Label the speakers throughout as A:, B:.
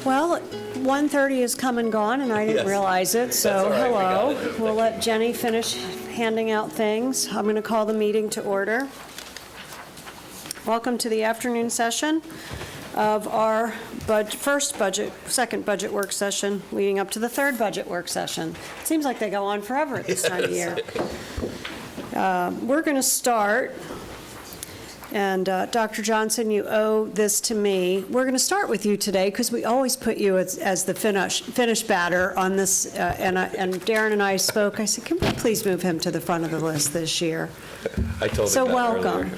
A: Well, 1:30 is come and gone, and I didn't
B: Yes.
A: realize it, so
B: That's all right, we
A: hello.
B: got it.
A: We'll let Jenny finish handing out things. I'm going to call the meeting to order. Welcome to the afternoon session of our second budget work session, leading up to the third budget work session. It seems like they go on forever at this time of year. We're going to start. And Dr. Johnson, you owe this to me. We're going to start with you today because we always put you as the finish batter on this. And Darren and I spoke. I said, can we please move him to the front of the list this year?
B: I told
A: So
B: him that
A: welcome.
B: earlier.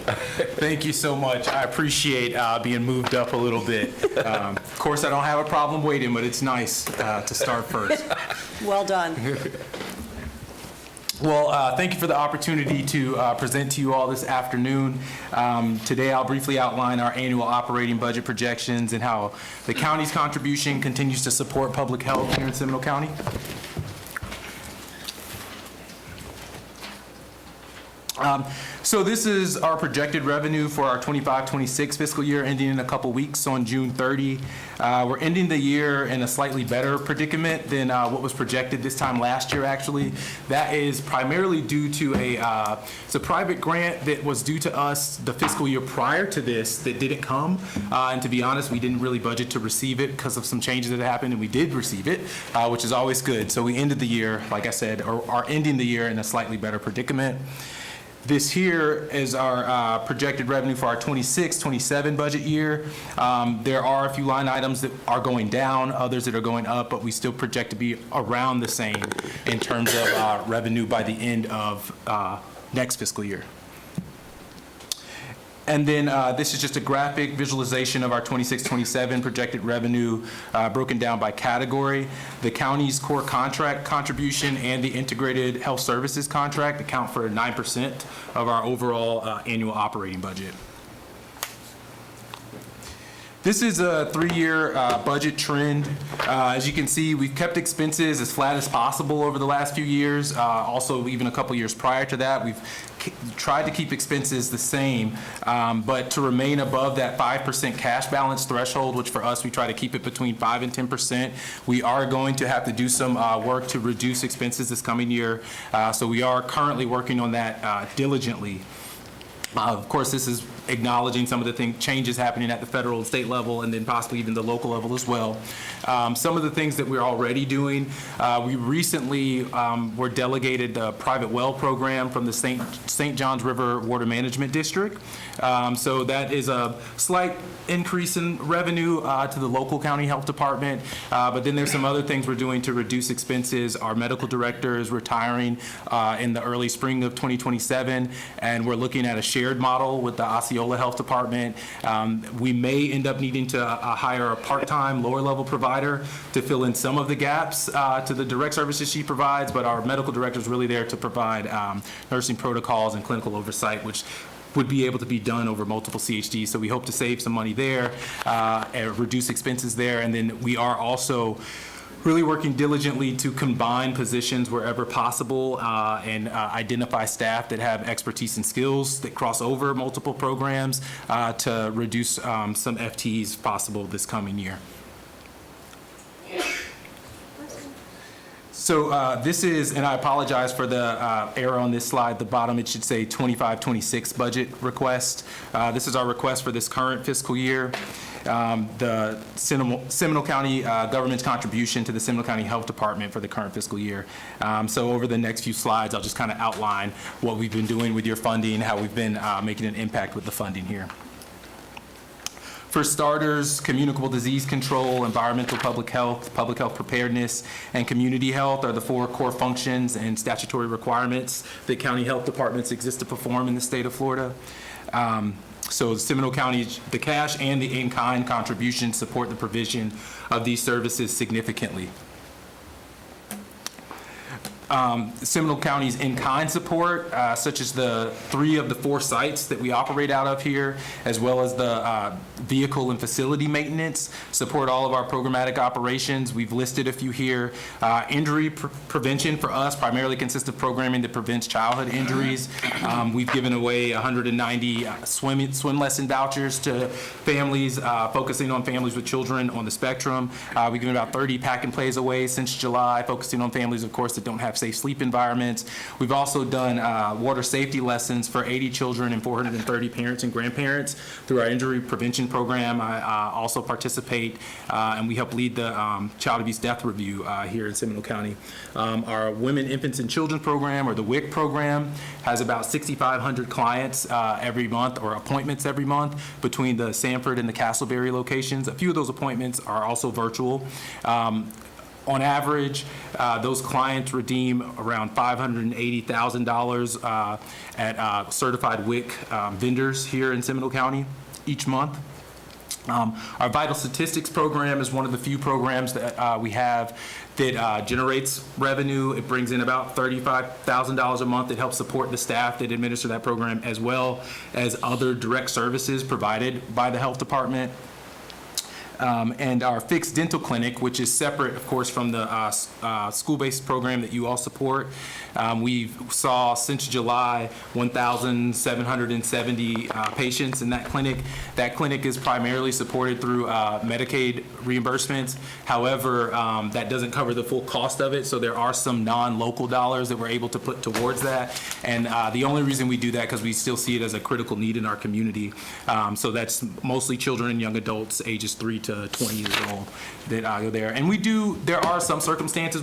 C: Thank you so much. I appreciate being moved up a little bit. Of course, I don't have a problem waiting, but it's nice to start first.
A: Well done.
C: Well, thank you for the opportunity to present to you all this afternoon. Today, I'll briefly outline our annual operating budget projections and how the county's contribution continues to support public health here in Seminole County. So this is our projected revenue for our 25-26 fiscal year ending in a couple weeks on June 30. We're ending the year in a slightly better predicament than what was projected this time last year, actually. That is primarily due to it's a private grant that was due to us the fiscal year prior to this that didn't come. And to be honest, we didn't really budget to receive it because of some changes that happened, and we did receive it, which is always good. So we ended the year, like I said, or are ending the year in a slightly better predicament. This here is our projected revenue for our 26-27 budget year. There are a few line items that are going down, others that are going up, but we still project to be around the same in terms of revenue by the end of next fiscal year. And then this is just a graphic visualization of our 26-27 projected revenue broken down by category. The county's core contract contribution and the integrated health services contract account for 9% of our overall annual operating budget. This is a 3-year budget trend. As you can see, we've kept expenses as flat as possible over the last few years. Also, even a couple years prior to that, we've tried to keep expenses the same, but to remain above that 5% cash balance threshold, which for us, we try to keep it between 5 and 10%. We are going to have to do some work to reduce expenses this coming year. So we are currently working on that diligently. Of course, this is acknowledging some of the changes happening at the federal and state level, and then possibly even the local level as well. Some of the things that we're already doing, we recently were delegated the private well program from the St. Johns River Water Management District. So that is a slight increase in revenue to the local county health department. But then there's some other things we're doing to reduce expenses. Our medical director is retiring in the early spring of 2027, and we're looking at a shared model with the Osceola Health Department. We may end up needing to hire a part-time, lower-level provider to fill in some of the gaps to the direct services she provides, but our medical director is really there to provide nursing protocols and clinical oversight, which would be able to be done over multiple CHDs. So we hope to save some money there and reduce expenses there. And then we are also really working diligently to combine positions wherever possible and identify staff that have expertise and skills that cross over multiple programs to reduce some FTEs possible this coming year. So this is, and I apologize for the error on this slide, the bottom it should say 25-26 budget request. This is our request for this current fiscal year. The Seminole County government's contribution to the Seminole County Health Department for the current fiscal year. So over the next few slides, I'll just kind of outline what we've been doing with your funding, how we've been making an impact with the funding here. For starters, communicable disease control, environmental public health preparedness, and community health are the 4 core functions and statutory requirements that county health departments exist to perform in the state of Florida. So Seminole County, the cash and the in-kind contributions support the provision of these services significantly. Seminole County's in-kind support, such as the 3 of the 4 sites that we operate out of here, as well as the vehicle and facility maintenance, support all of our programmatic operations. We've listed a few here. Injury prevention for us primarily consists of programming that prevents childhood injuries. We've given away 190 swim lesson vouchers to families, focusing on families with children on the spectrum. We've given about 30 pack and plays away since July, focusing on families, of course, that don't have safe sleep environments. We've also done water safety lessons for 80 children and 430 parents and grandparents through our injury prevention program. I also participate and we help lead the Child Abuse Death Review here in Seminole County. Our Women, Infants, and Children program, or the WIC program, has about 6,500 clients every month, or appointments every month, between the Sanford and the Castleberry locations. A few of those appointments are also virtual. On average, those clients redeem around $580,000 at certified WIC vendors here in Seminole County each month. Our Vital Statistics program is one of the few programs that we have that generates revenue. It brings in about $35,000 a month. It helps support the staff that administer that program, as well as other direct services provided by the health department. And our fixed dental clinic, which is separate, of course, from the school-based program that you all support. We saw since July 1,770 patients in that clinic. That clinic is primarily supported through Medicaid reimbursements. However, that doesn't cover the full cost of it, so there are some non-local dollars that we're able to put towards that. And the only reason we do that because we still see it as a critical need in our community. So that's mostly children and young adults ages 3 to 20 years old that go there. And there are some circumstances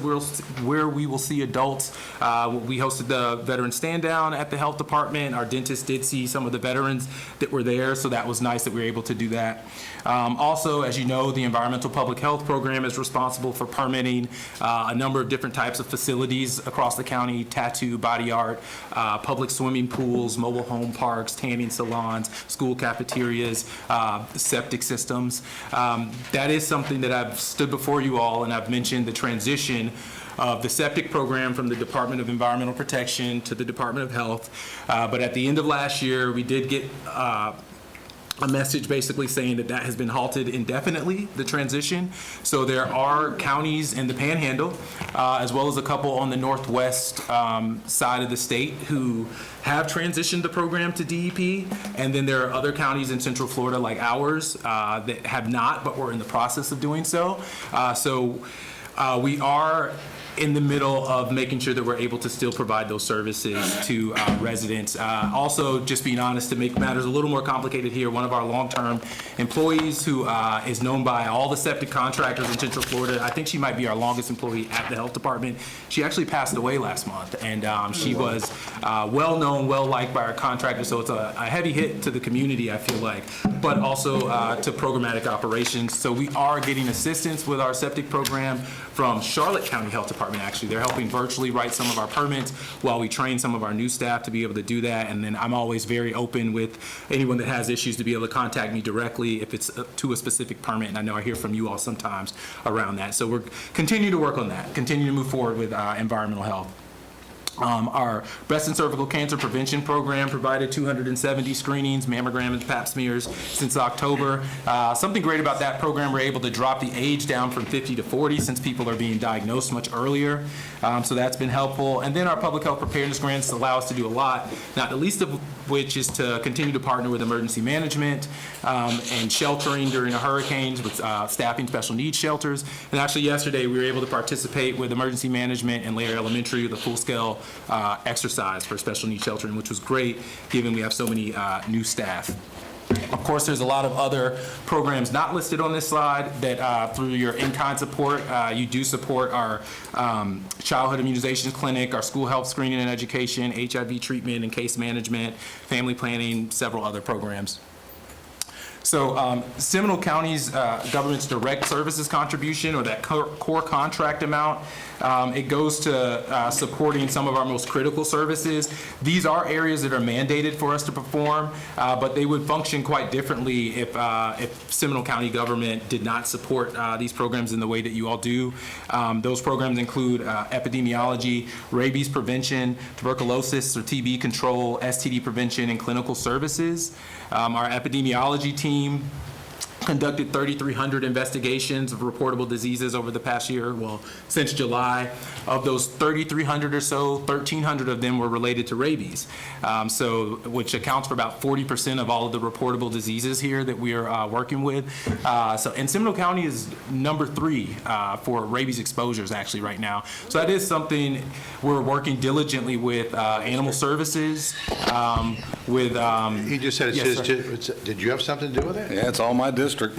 C: where we will see adults. We hosted the veteran stand down at the health department. Our dentist did see some of the veterans that were there, so that was nice that we were able to do that. Also, as you know, the Environmental Public Health Program is responsible for permitting a number of different types of facilities across the county: tattoo, body art, public swimming pools, mobile home parks, tanning salons, school cafeterias, septic systems. That is something that I've stood before you all and I've mentioned the transition of the septic program from the Department of Environmental Protection to the Department of Health. But at the end of last year, we did get a message basically saying that has been halted indefinitely, the transition. So there are counties in the Panhandle, as well as a couple on the northwest side of the state, who have transitioned the program to DEP. And then there are other counties in Central Florida, like ours, that have not, but we're in the process of doing so. We are in the middle of making sure that we're able to still provide those services to residents. Also, just being honest, to make matters a little more complicated here, one of our long-term employees who is known by all the septic contractors in Central Florida, I think she might be our longest employee at the health department. She actually passed away last month, and she was well-known, well-liked by our contractors, so it's a heavy hit to the community, I feel like, but also to programmatic operations. So we are getting assistance with our septic program from Charlotte County Health Department. Actually, they're helping virtually write some of our permits while we train some of our new staff to be able to do that. And then I'm always very open with anyone that has issues to be able to contact me directly if it's to a specific permit. And I know I hear from you all sometimes around that. So we're continuing to work on that, continue to move forward with environmental health. Our breast and cervical cancer prevention program provided 270 screenings, mammogram and pap smears since October. Something great about that program, we're able to drop the age down from 50 to 40 since people are being diagnosed much earlier. So that's been helpful. And then our public health preparedness grants allow us to do a lot, not the least of which is to continue to partner with emergency management and sheltering during the hurricanes with staffing special needs shelters. And actually yesterday we were able to participate with emergency management and Lair Elementary with a full-scale exercise for special needs sheltering, which was great given we have so many new staff. Of course, there's a lot of other programs not listed on this slide that through your in-kind support, you do support our childhood immunization clinic, our school health screening and education, HIV treatment and case management, family planning, several other programs. So Seminole County's government's direct services contribution, or that core contract amount, it goes to supporting some of our most critical services. These are areas that are mandated for us to perform, but they would function quite differently if Seminole County government did not support these programs in the way that you all do. Those programs include epidemiology, rabies prevention, tuberculosis or TB control, STD prevention, and clinical services. Our epidemiology team conducted 3,300 investigations of reportable diseases over the past year, well, since July. Of those 3,300 or so, 1,300 of them were related to rabies, which accounts for about 40% of all of the reportable diseases here that we are working with. And Seminole County is number 3 for rabies exposures actually right now. So that is something we're working diligently with animal services, with...
B: He just said
C: yes,
B: did you have something to do with it?
D: Yeah, it's all my district. District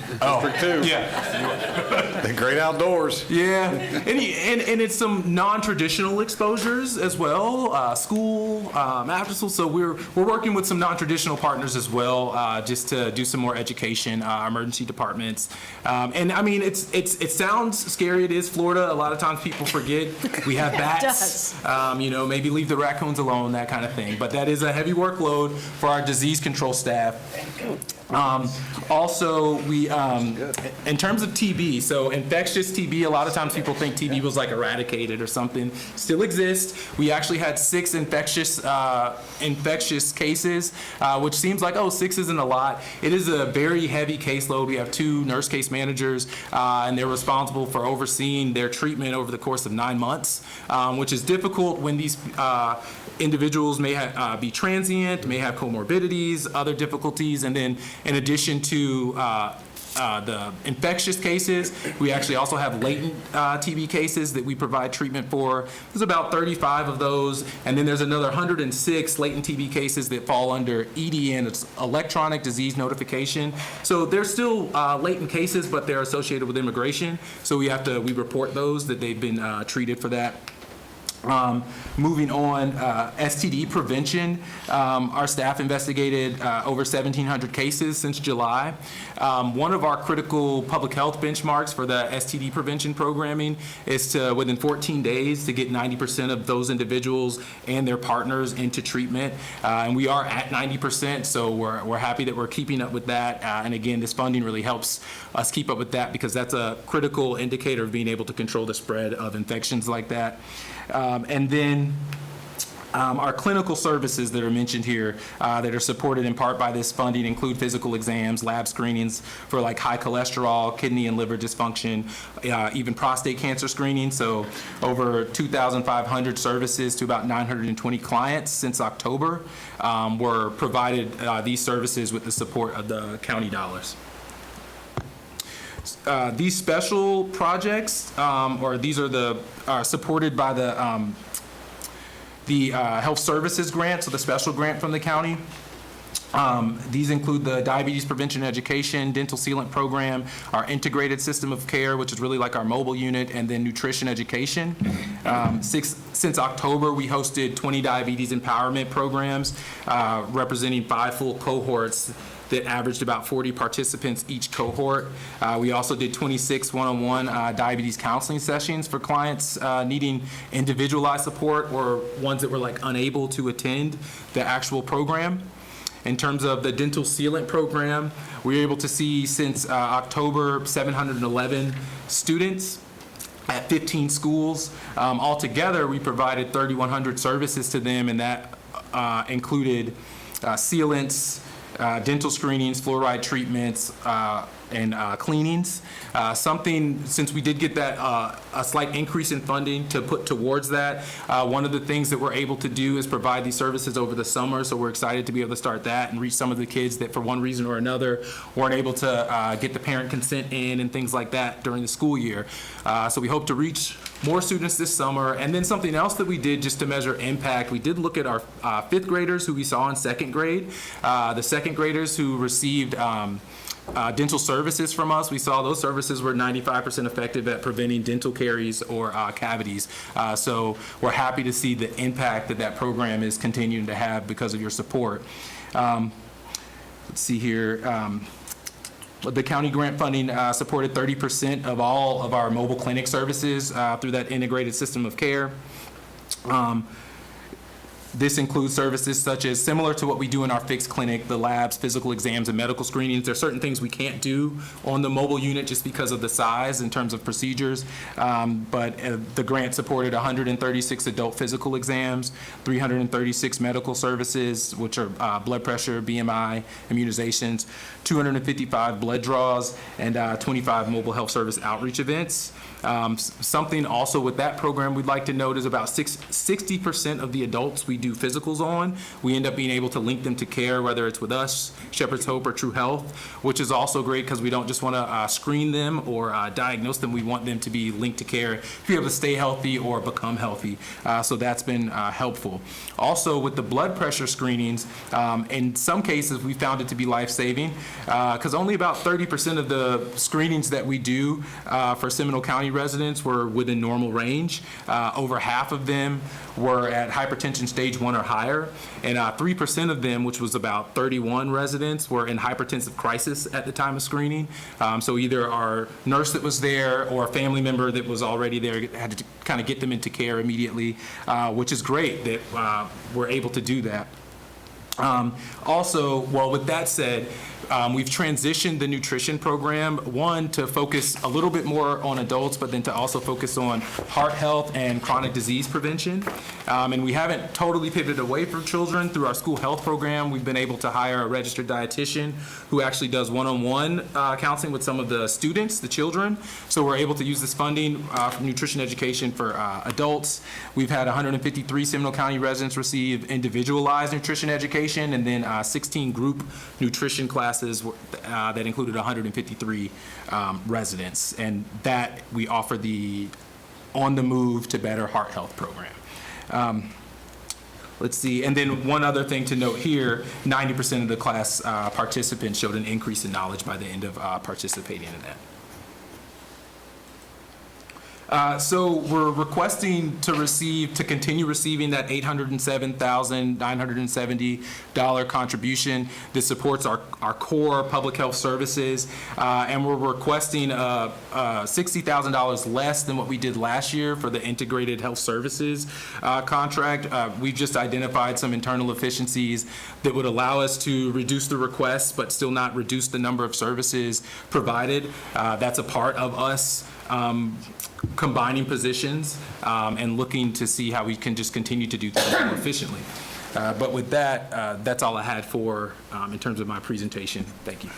D: 2.
C: Yeah.
D: The great outdoors.
C: Yeah, and it's some non-traditional exposures as well, school, after school. So we're working with some non-traditional partners as well, just to do some more education, emergency departments. And I mean, it sounds scary. It is Florida. A lot of times people forget we have bats. Maybe leave the raccoons alone, that kind of thing. But that is a heavy workload for our disease control staff. Also, we, in terms of TB, so infectious TB, a lot of times people think TB was like eradicated or something. Still exists. We actually had 6 infectious cases, which seems like, 6 isn't a lot. It is a very heavy caseload. We have 2 nurse case managers, and they're responsible for overseeing their treatment over the course of 9 months, which is difficult when these individuals may be transient, may have comorbidities, other difficulties, and then in addition to the infectious cases, we actually also have latent TB cases that we provide treatment for. There's about 35 of those, and then there's another 106 latent TB cases that fall under EDN, it's electronic disease notification. So they're still latent cases, but they're associated with immigration. So we report those that they've been treated for that. Moving on, STD prevention. Our staff investigated over 1,700 cases since July. One of our critical public health benchmarks for the STD prevention programming is to, within 14 days, to get 90% of those individuals and their partners into treatment. And we are at 90%, so we're happy that we're keeping up with that. And again, this funding really helps us keep up with that because that's a critical indicator of being able to control the spread of infections like that. And then our clinical services that are mentioned here that are supported in part by this funding include physical exams, lab screenings for like high cholesterol, kidney and liver dysfunction, even prostate cancer screening. So over 2,500 services to about 920 clients since October were provided these services with the support of the county dollars. These special projects, these are supported by the health services grant, so the special grant from the county. These include the diabetes prevention education, dental sealant program, our integrated system of care, which is really like our mobile unit, and then nutrition education. Since October, we hosted 20 diabetes empowerment programs representing 5 full cohorts that averaged about 40 participants each cohort. We also did 26 one-on-one diabetes counseling sessions for clients needing individualized support or ones that were like unable to attend the actual program. In terms of the dental sealant program, we were able to see since October 711 students at 15 schools. Altogether, we provided 3,100 services to them, and that included sealants, dental screenings, fluoride treatments, and cleanings. Since we did get that a slight increase in funding to put towards that, one of the things that we're able to do is provide these services over the summer, so we're excited to be able to start that and reach some of the kids that for one reason or another weren't able to get the parent consent in and things like that during the school year. So we hope to reach more students this summer. And then something else that we did just to measure impact, we did look at our 5th graders who we saw in 2nd grade. The 2nd graders who received dental services from us, we saw those services were 95% effective at preventing dental caries or cavities. So we're happy to see the impact that that program is continuing to have because of your support. Let's see here. The county grant funding supported 30% of all of our mobile clinic services through that integrated system of care. This includes services such as, similar to what we do in our fixed clinic, the labs, physical exams, and medical screenings. There are certain things we can't do on the mobile unit just because of the size in terms of procedures, but the grant supported 136 adult physical exams, 336 medical services, which are blood pressure, BMI, immunizations, 255 blood draws, and 25 mobile health service outreach events. Something also with that program we'd like to note is about 60% of the adults we do physicals on, we end up being able to link them to care, whether it's with us, Shepherd's Hope, or True Health, which is also great because we don't just want to screen them or diagnose them. We want them to be linked to care, to be able to stay healthy or become healthy. So that's been helpful. Also, with the blood pressure screenings, in some cases we found it to be life-saving because only about 30% of the screenings that we do for Seminole County residents were within normal range. Over half of them were at hypertension stage 1 or higher, and 3% of them, which was about 31 residents, were in hypertensive crisis at the time of screening. So either our nurse that was there or a family member that was already there had to kind of get them into care immediately, which is great that we're able to do that. Also, well, with that said, we've transitioned the nutrition program, one, to focus a little bit more on adults, but then to also focus on heart health and chronic disease prevention. And we haven't totally pivoted away from children. Through our school health program, we've been able to hire a registered dietitian who actually does one-on-one counseling with some of the students, the children. So we're able to use this funding for nutrition education for adults. We've had 153 Seminole County residents receive individualized nutrition education, and then 16 group nutrition classes that included 153 residents, and that we offer the On the Move to Better Heart Health program. Let's see, and then one other thing to note here, 90% of the class participants showed an increase in knowledge by the end of participating in that. So we're requesting to continue receiving that $807,970 contribution that supports our core public health services, and we're requesting $60,000 less than what we did last year for the integrated health services contract. We've just identified some internal efficiencies that would allow us to reduce the requests but still not reduce the number of services provided. That's a part of us combining positions and looking to see how we can just continue to do things more efficiently. But with that, that's all I had for in terms of my presentation. Thank you.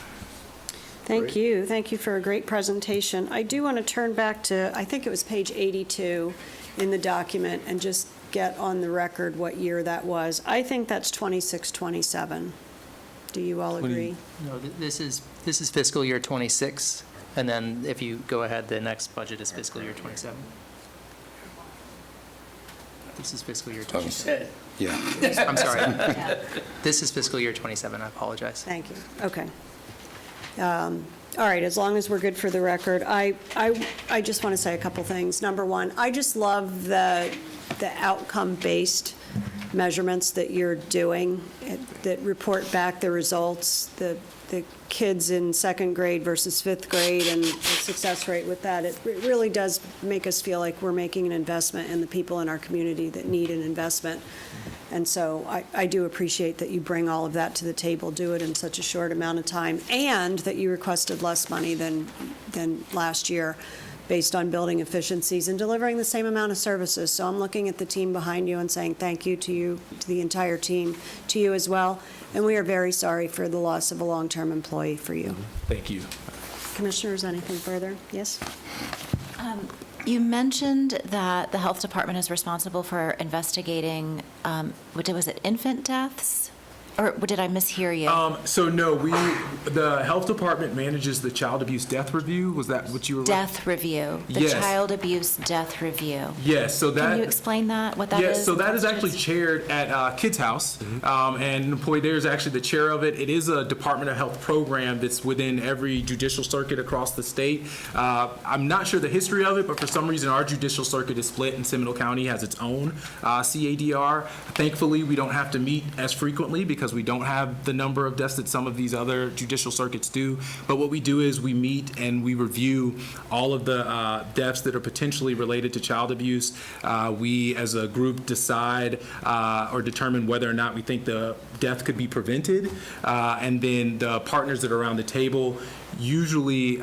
A: Thank you. Thank you for a great presentation. I do want to turn back to, I think it was page 82 in the document, and just get on the record what year that was. I think that's 26-27. Do you all agree?
E: No, this is fiscal year '26, and then if you go ahead, the next budget is fiscal year '27. This is fiscal year '27.
D: Yeah.
E: I'm sorry. This is fiscal year '27. I apologize.
A: Thank you. Okay. All right, as long as we're good for the record, I just want to say a couple things. Number one, I just love the outcome-based measurements that you're doing that report back the results, the kids in second grade versus fifth grade, and the success rate with that. It really does make us feel like we're making an investment in the people in our community that need an investment. And so I do appreciate that you bring all of that to the table, do it in such a short amount of time, and that you requested less money than last year based on building efficiencies and delivering the same amount of services. So I'm looking at the team behind you and saying thank you to you, to the entire team, to you as well. And we are very sorry for the loss of a long-term employee for you.
C: Thank you.
A: Commissioners, anything further? Yes?
F: You mentioned that the health department is responsible for investigating, was it infant deaths? Or did I mishear you?
C: So no, the health department manages the child abuse death review. Was that what you were?
F: Death review, the
C: Yes.
F: child abuse death review.
C: Yes, so that.
F: Can you explain that, what that is?
C: Yes, so that is actually chaired at Kids House, and an employee there is actually the chair of it. It is a Department of Health program that's within every judicial circuit across the state. I'm not sure the history of it, but for some reason our judicial circuit is split, and Seminole County has its own CADR. Thankfully, we don't have to meet as frequently because because we don't have the number of deaths that some of these other judicial circuits do. But what we do is we meet and we review all of the deaths that are potentially related to child abuse. We, as a group, decide or determine whether or not we think the death could be prevented. And then the partners that are around the table usually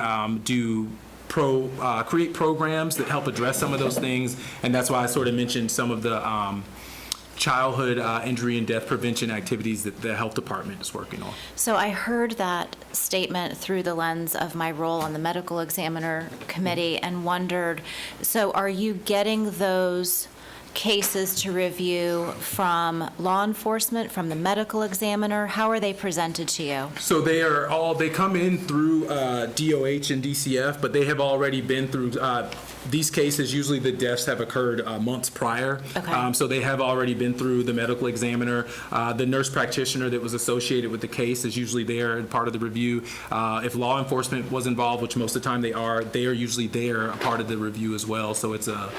C: create programs that help address some of those things. And that's why I sort of mentioned some of the childhood injury and death prevention activities that the health department is working on.
F: So I heard that statement through the lens of my role on the medical examiner committee and wondered, so are you getting those cases to review from law enforcement, from the medical examiner? How are they presented to you?
C: So they come in through DOH and DCF, but they have already been through these cases. Usually the deaths have occurred months prior.
F: Okay.
C: So they have already been through the medical examiner. The nurse practitioner that was associated with the case is usually there and part of the review. If law enforcement was involved, which most of the time they are usually there, a part of the review as well. So it's a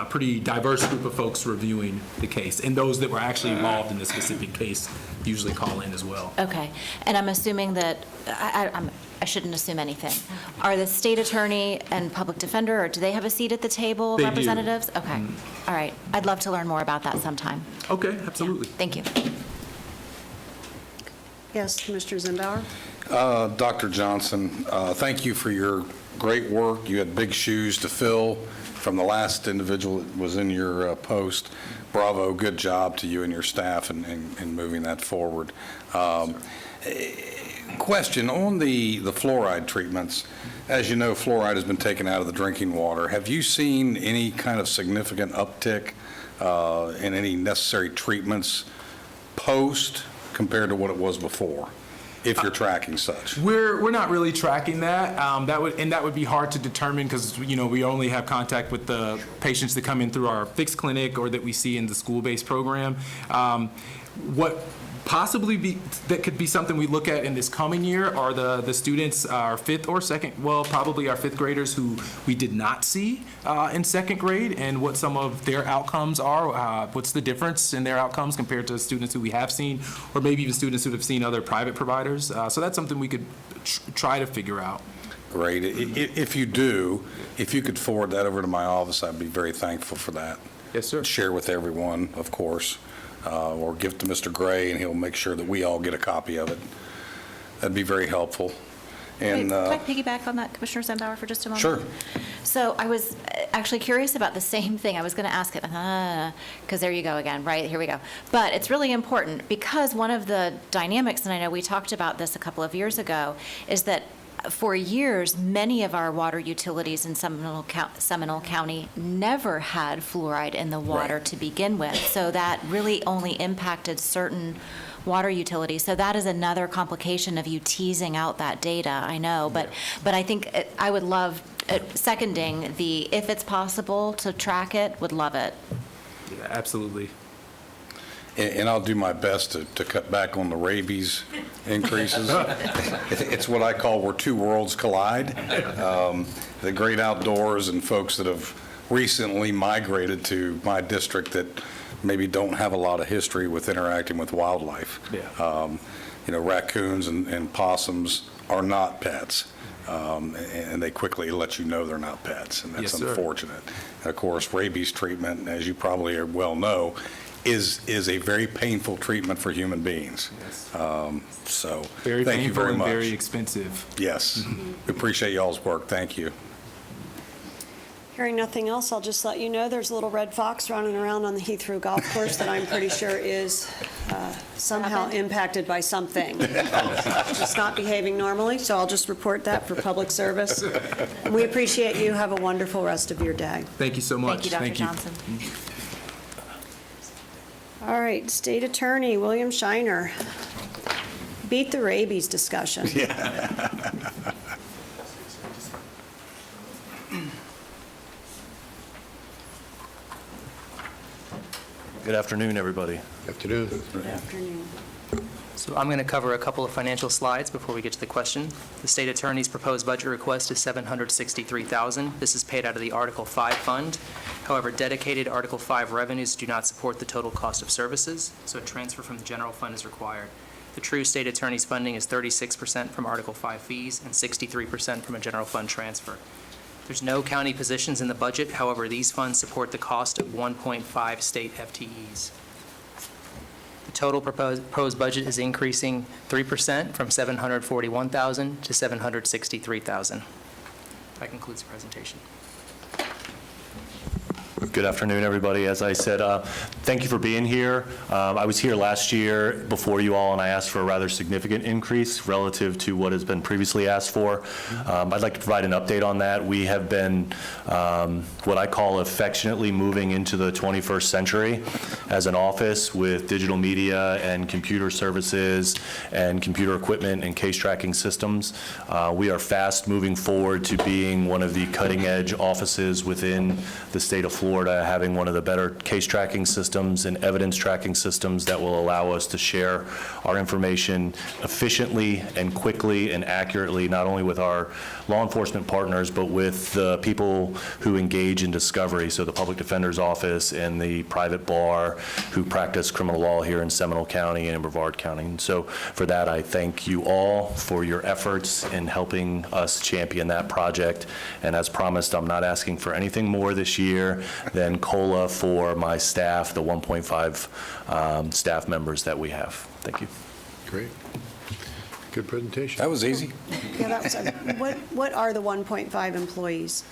C: pretty diverse group of folks reviewing the case, and those that were actually involved in the specific case usually call in as well.
F: Okay, and I'm assuming that, I shouldn't assume anything. Are the state attorney and public defender, or do they have a seat at the table,
C: They do.
F: representatives? Okay, all right. I'd love to learn more about that sometime.
C: Okay, absolutely.
F: Thank you.
A: Yes, Commissioner Zimbauer?
D: Dr. Johnson, thank you for your great work. You had big shoes to fill from the last individual that was in your post. Bravo, good job to you and your staff in moving that forward. Question on the fluoride treatments. As you know, fluoride has been taken out of the drinking water. Have you seen any kind of significant uptick in any necessary treatments post compared to what it was before, if you're tracking such?
C: We're not really tracking that. That would be hard to determine because we only have contact with the patients that come in through our fixed clinic or that we see in the school-based program. What possibly that could be something we look at in this coming year are the students, our probably our fifth graders who we did not see in second grade, and what some of their outcomes are. What's the difference in their outcomes compared to students who we have seen, or maybe even students who have seen other private providers. So that's something we could try to figure out.
D: Great. If you do, if you could forward that over to my office, I'd be very thankful for that.
C: Yes, sir.
D: Share with everyone, of course, or give it to Mr. Gray, and he'll make sure that we all get a copy of it. That'd be very helpful. And
F: Can I piggyback on that, Commissioner Zimbauer, for just a moment?
D: Sure.
F: So I was actually curious about the same thing. I was going to ask it, because there you go again, right? Here we go. But it's really important because one of the dynamics, and I know we talked about this a couple of years ago, is that for years, many of our water utilities in Seminole County never had fluoride in the water to begin with. So that really only impacted certain water utilities. So that is another complication of you teasing out that data, I know. But I think I would love, seconding the, if it's possible to track it, would love it.
C: Yeah, absolutely.
D: And I'll do my best to cut back on the rabies increases. It's what I call where two worlds collide. The great outdoors and folks that have recently migrated to my district that maybe don't have a lot of history with interacting with wildlife.
C: Yeah.
D: Raccoons and possums are not pets. And they quickly let you know they're not pets, and that's
C: Yes, sir.
D: unfortunate. And of course, rabies treatment, as you probably well know, is a very painful treatment for human beings.
C: Yes.
D: So
C: Very
D: thank you
C: painful
D: very
C: and
D: much.
C: very expensive.
D: Yes, we appreciate y'all's work. Thank you.
A: Hearing nothing else, I'll just let you know there's a little red fox running around on the Heathrow Golf Course that I'm pretty sure is somehow impacted by something. It's not behaving normally, so I'll just report that for public service. And we appreciate you. Have a wonderful rest of your day.
C: Thank you so much.
F: Thank you, Dr. Johnson.
A: All right, State Attorney William Shiner. Beat the rabies discussion.
G: Good afternoon, everybody.
B: Afternoon.
A: Good afternoon.
E: So I'm going to cover a couple of financial slides before we get to the question. The state attorney's proposed budget request is $763,000. This is paid out of the Article 5 fund. However, dedicated Article 5 revenues do not support the total cost of services, so a transfer from the general fund is required. The true state attorney's funding is 36% from Article 5 fees and 63% from a general fund transfer. There's no county positions in the budget. However, these funds support the cost of 1.5 state FTEs. The total proposed budget is increasing 3% from $741,000 to $763,000. That concludes the presentation.
G: Good afternoon, everybody. As I said, thank you for being here. I was here last year before you all, and I asked for a rather significant increase relative to what has been previously asked for. I'd like to provide an update on that. We have been what I call affectionately moving into the 21st century as an office with digital media and computer services and computer equipment and case tracking systems. We are fast moving forward to being one of the cutting-edge offices within the state of Florida, having one of the better case tracking systems and evidence tracking systems that will allow us to share our information efficiently and quickly and accurately, not only with our law enforcement partners, but with the people who engage in discovery, so the public defender's office and the private bar who practice criminal law here in Seminole County and in Brevard County. And so for that, I thank you all for your efforts in helping us champion that project. And as promised, I'm not asking for anything more this year than COLA for my staff, the 1.5 staff members that we have. Thank you.
B: Great. Good presentation.
D: That was easy.
A: Yeah, that was, what are the 1.5 employees?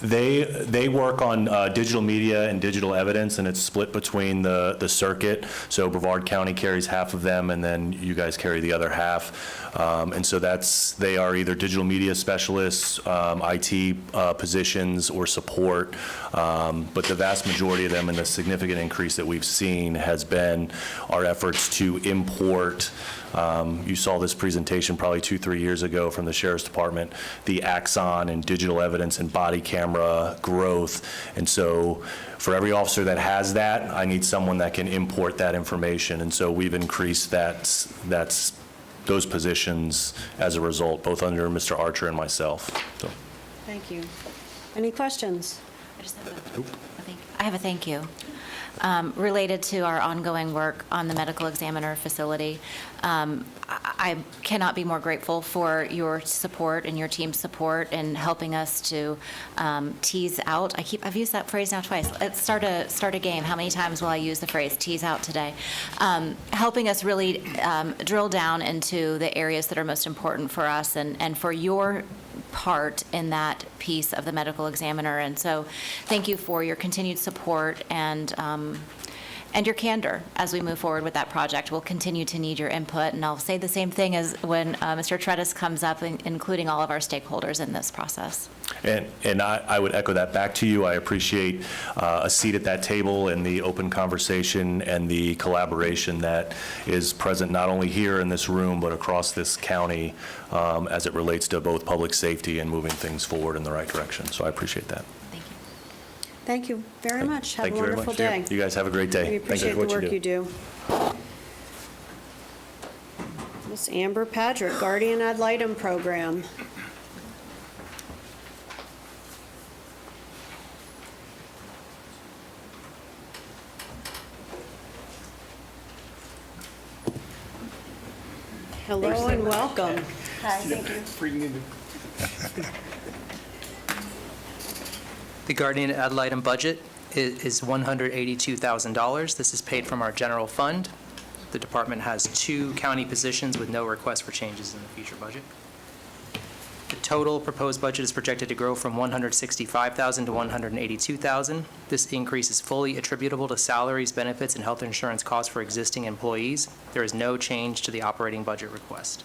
G: They work on digital media and digital evidence, and it's split between the circuit. So Brevard County carries half of them, and then you guys carry the other half. And so they are either digital media specialists, IT positions, or support. But the vast majority of them, and the significant increase that we've seen, has been our efforts to import. You saw this presentation probably 2-3 years ago from the Sheriff's Department, the Axon and digital evidence and body camera growth. And so for every officer that has that, I need someone that can import that information. And so we've increased those positions as a result, both under Mr. Archer and myself. So.
A: Thank you. Any questions?
F: I just have a thank you. Related to our ongoing work on the medical examiner facility. I cannot be more grateful for your support and your team's support in helping us to tease out. I've used that phrase now twice. Let's start a game. How many times will I use the phrase tease out today? Helping us really drill down into the areas that are most important for us and for your part in that piece of the medical examiner. And so thank you for your continued support and your candor as we move forward with that project. We'll continue to need your input, and I'll say the same thing as when Mr. Tredis comes up, including all of our stakeholders in this process.
G: And I would echo that back to you. I appreciate a seat at that table and the open conversation and the collaboration that is present not only here in this room, but across this county as it relates to both public safety and moving things forward in the right direction. So I appreciate that.
A: Thank you very much. Have
G: Thank
A: a
G: you very
A: wonderful
G: much.
A: day.
G: You guys have a great day.
A: We
G: Thank you
A: appreciate
G: for
A: the
G: what
A: work you do. Miss Amber Patrick, Guardian Ad Litem Program. Hello and welcome.
H: Hi, thank you.
E: The Guardian Ad Litem budget is $182,000. This is paid from our general fund. The department has 2 county positions with no request for changes in the future budget. The total proposed budget is projected to grow from $165,000 to $182,000. This increase is fully attributable to salaries, benefits, and health insurance costs for existing employees. There is no change to the operating budget request.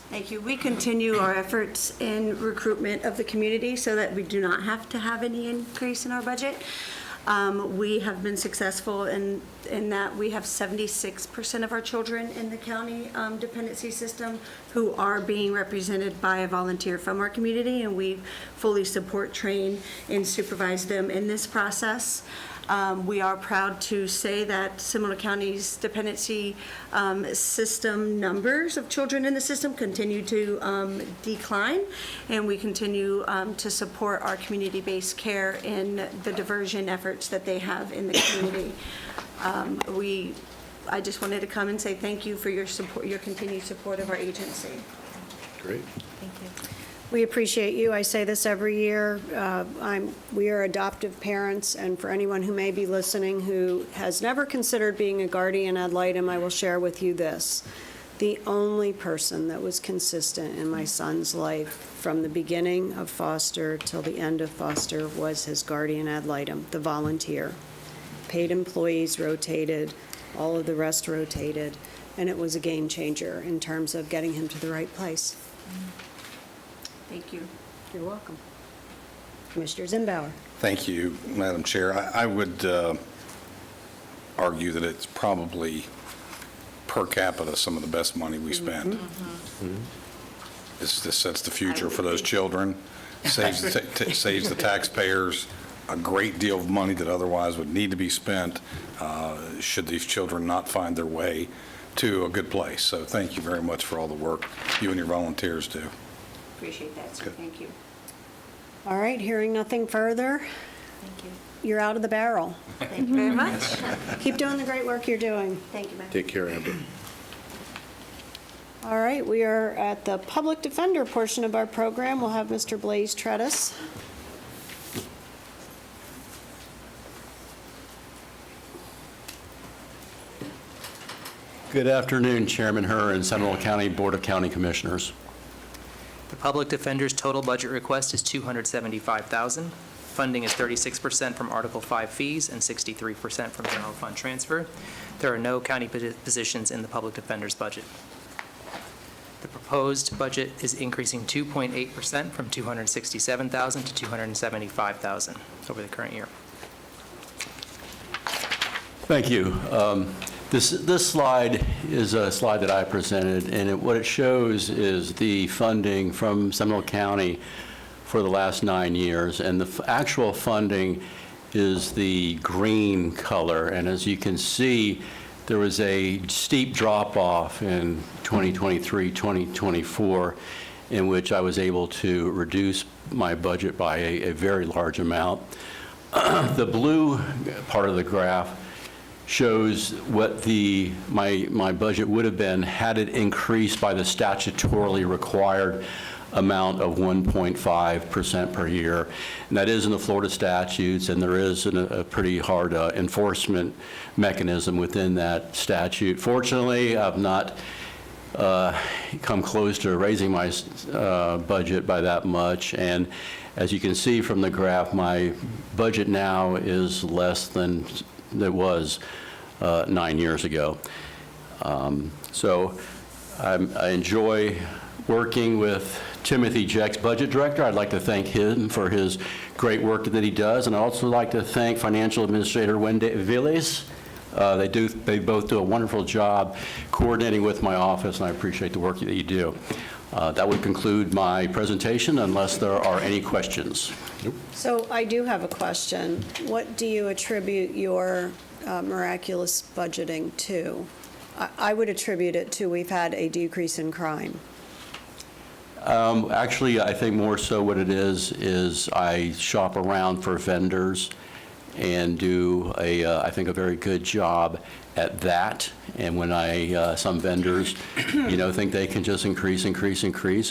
H: Thank you. We continue our efforts in recruitment of the community so that we do not have to have any increase in our budget. We have been successful in that we have 76% of our children in the county dependency system who are being represented by a volunteer from our community, and we fully support, train, and supervise them in this process. We are proud to say that Seminole County's dependency system numbers of children in the system continue to decline, and we continue to support our community-based care in the diversion efforts that they have in the community. I just wanted to come and say thank you for your support, your continued support of our agency.
B: Great.
F: Thank you.
A: We appreciate you. I say this every year. We are adoptive parents, and for anyone who may be listening who has never considered being a guardian ad litem, I will share with you this. The only person that was consistent in my son's life from the beginning of foster till the end of foster was his guardian ad litem, the volunteer. Paid employees rotated, all of the rest rotated, and it was a game changer in terms of getting him to the right place.
H: Thank you.
A: You're welcome. Commissioner Zimbauer.
D: Thank you, Madam Chair. I would argue that it's probably per capita some of the best money we spend. This sets the future for those children, saves the taxpayers a great deal of money that otherwise would need to be spent should these children not find their way to a good place. So thank you very much for all the work you and your volunteers do.
H: Appreciate that, sir.
D: Good.
H: Thank you.
A: All right, hearing nothing further,
F: Thank you.
A: you're out of the barrel.
H: Thank you very much.
A: Keep doing the great work you're doing.
H: Thank you, ma'am.
B: Take care, Amber.
A: All right, we are at the public defender portion of our program. We'll have Mr. Blaze Tredis.
I: Good afternoon, Chairman Herr and Seminole County Board of County Commissioners.
E: The public defender's total budget request is $275,000. Funding is 36% from Article 5 fees and 63% from general fund transfer. There are no county positions in the public defender's budget. The proposed budget is increasing 2.8% from $267,000 to $275,000 over the current year.
I: Thank you. This slide is a slide that I presented, and what it shows is the funding from Seminole County for the last 9 years, and the actual funding is the green color. And as you can see, there was a steep drop-off in 2023, 2024, in which I was able to reduce my budget by a very large amount. The blue part of the graph shows what my budget would have been had it increased by the statutorily required amount of 1.5% per year. And that is in the Florida statutes, and there is a pretty hard enforcement mechanism within that statute. Fortunately, I've not come close to raising my budget by that much, and as you can see from the graph, my budget now is less than it was 9 years ago. So I enjoy working with Timothy Jex, Budget Director. I'd like to thank him for his great work that he does, and I'd also like to thank Financial Administrator Wendy Villes. They both do a wonderful job coordinating with my office, and I appreciate the work that you do. That would conclude my presentation unless there are any questions.
A: So I do have a question. What do you attribute your miraculous budgeting to? I would attribute it to we've had a decrease in crime.
I: Actually, I think more so what it is I shop around for vendors and do I think a very good job at that. And when some vendors, think they can just increase,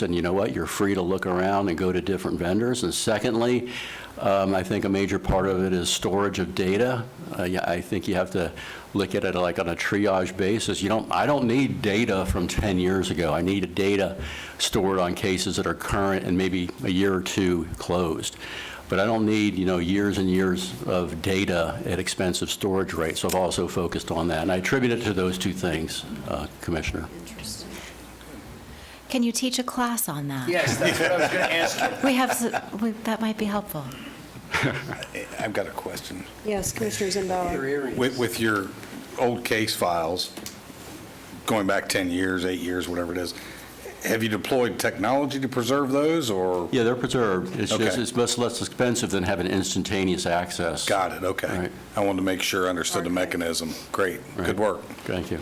I: and you know what, you're free to look around and go to different vendors. And secondly, I think a major part of it is storage of data. I think you have to look at it like on a triage basis. I don't need data from 10 years ago. I need data stored on cases that are current and maybe a year or two closed. But I don't need, years and years of data at expensive storage rates. So I've also focused on that. And I attribute it to those two things, Commissioner.
A: Interesting.
F: Can you teach a class on that?
J: Yes, that's what I was going to ask you.
F: That might be helpful.
D: I've got a question.
A: Yes, Commissioner Zimbauer.
D: With your old case files, going back 10 years, 8 years, whatever it is, Have you deployed technology to preserve those, or?
I: Yeah, they're preserved. It's just,
D: Okay.
I: it's much less expensive than having instantaneous access.
D: Got it, okay.
I: Right.
D: I wanted to make sure I understood the
A: Okay.
D: mechanism. Great,
I: Right.
D: good work.
I: Thank you.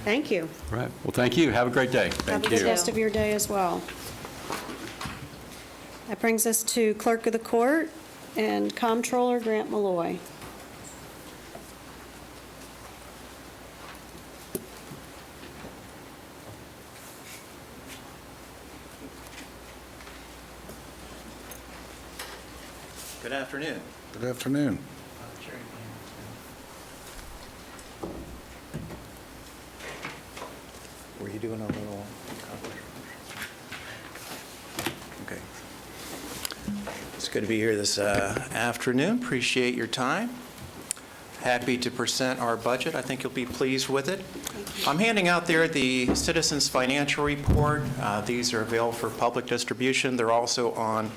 A: Thank you.
I: Right. Well, thank you. Have a great day.
A: Have a good rest of your day as well. That brings us to Clerk of the Court and Comptroller Grant Malloy.
K: Good afternoon.
D: Good afternoon.
K: Were you doing a little? Okay. It's good to be here this afternoon. Appreciate your time. Happy to present our budget. I think you'll be pleased with it. I'm handing out there the Citizens Financial Report. These are available for public distribution. They're also on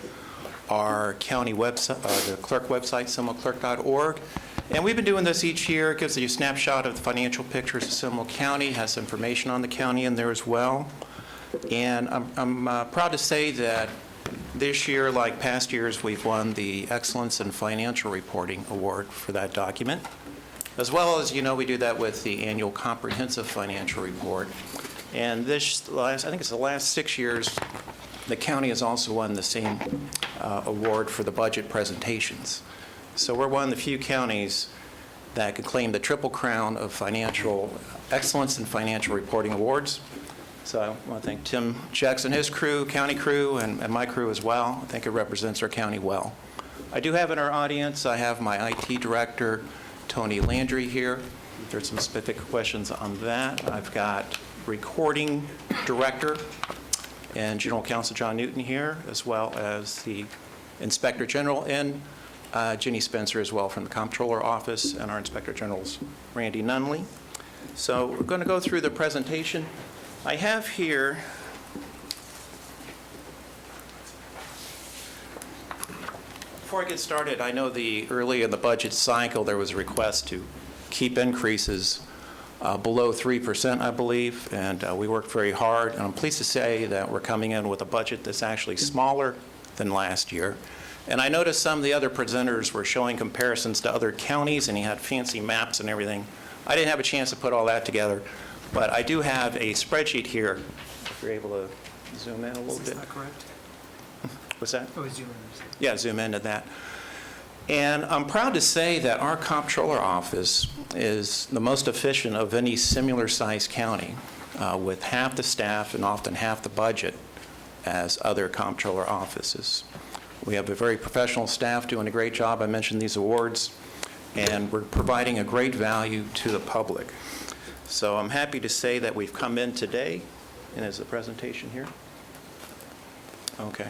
K: our county website, the clerk website, seminoleclerk.org. And we've been doing this each year. It gives you a snapshot of the financial pictures of Seminole County, has information on the county in there as well. And I'm proud to say that this year, like past years, we've won the Excellence in Financial Reporting Award for that document. As well as, you know, we do that with the annual Comprehensive Financial Report. And this last, I think it's the last 6 years, the county has also won the same award for the budget presentations. So we're one of the few counties that could claim the triple crown of financial excellence in financial reporting awards. So I want to thank Tim Jackson, his crew, county crew, and my crew as well. I think it represents our county well. I do have in our audience, I have my IT director, Tony Landry, here. There's some specific questions on that. I've got recording director and General Counsel John Newton here, as well as the Inspector General and Ginny Spencer as well from the Comptroller Office, and our Inspector General's Randy Nunley. So we're going to go through the presentation. I have here before I get started, I know early in the budget cycle there was a request to keep increases below 3%, I believe, and we worked very hard. And I'm pleased to say that we're coming in with a budget that's actually smaller than last year. And I noticed some of the other presenters were showing comparisons to other counties, and he had fancy maps and everything. I didn't have a chance to put all that together, but I do have a spreadsheet here. If you're able to zoom in a little bit.
E: Is that correct?
K: What's that?
E: Oh, zoom in.
K: Yeah, zoom into that. And I'm proud to say that our comptroller office is the most efficient of any similar-sized county, with half the staff and often half the budget as other comptroller offices. We have a very professional staff doing a great job. I mentioned these awards, and we're providing a great value to the public. So I'm happy to say that we've come in today, and is the presentation here? Okay.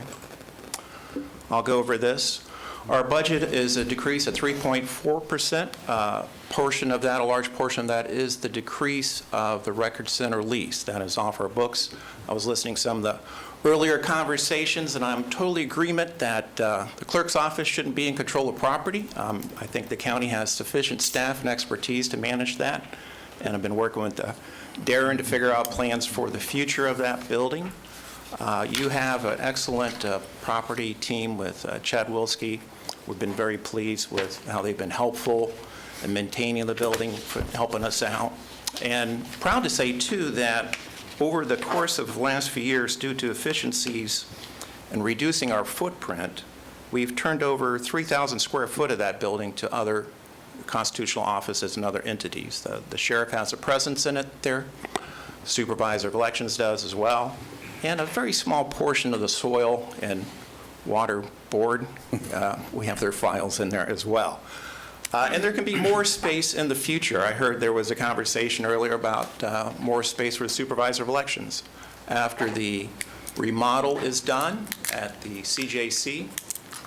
K: I'll go over this. Our budget is a decrease of 3.4%. Portion of that, a large portion of that, is the decrease of the Record Center lease. That is off our books. I was listening to some of the earlier conversations, and I'm totally in agreement that the clerk's office shouldn't be in control of property. I think the county has sufficient staff and expertise to manage that, and I've been working with Darren to figure out plans for the future of that building. You have an excellent property team with Chad Wilski. We've been very pleased with how they've been helpful in maintaining the building, helping us out. And proud to say, too, that over the course of the last few years, due to efficiencies and reducing our footprint, we've turned over 3,000 square foot of that building to other constitutional offices and other entities. The sheriff has a presence in it there. Supervisor of Elections does as well. And a very small portion of the soil and water board, we have their files in there as well. And there can be more space in the future. I heard there was a conversation earlier about more space for the Supervisor of Elections. After the remodel is done at the CJC,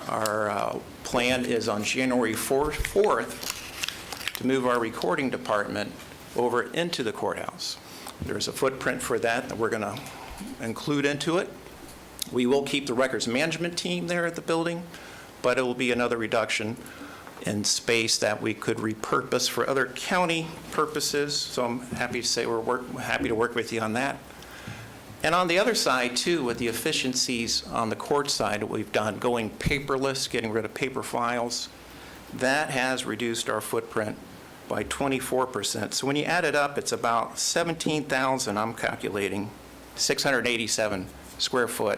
K: our plan is on January 4th to move our recording department over into the courthouse. There's a footprint for that we're going to include into it. We will keep the records management team there at the building, but it will be another reduction in space that we could repurpose for other county purposes. So I'm happy to say we're happy to work with you on that. And on the other side, too, with the efficiencies on the court side that we've done, going paperless, getting rid of paper files, that has reduced our footprint by 24%. So when you add it up, it's about 17,000, I'm calculating, 687 square foot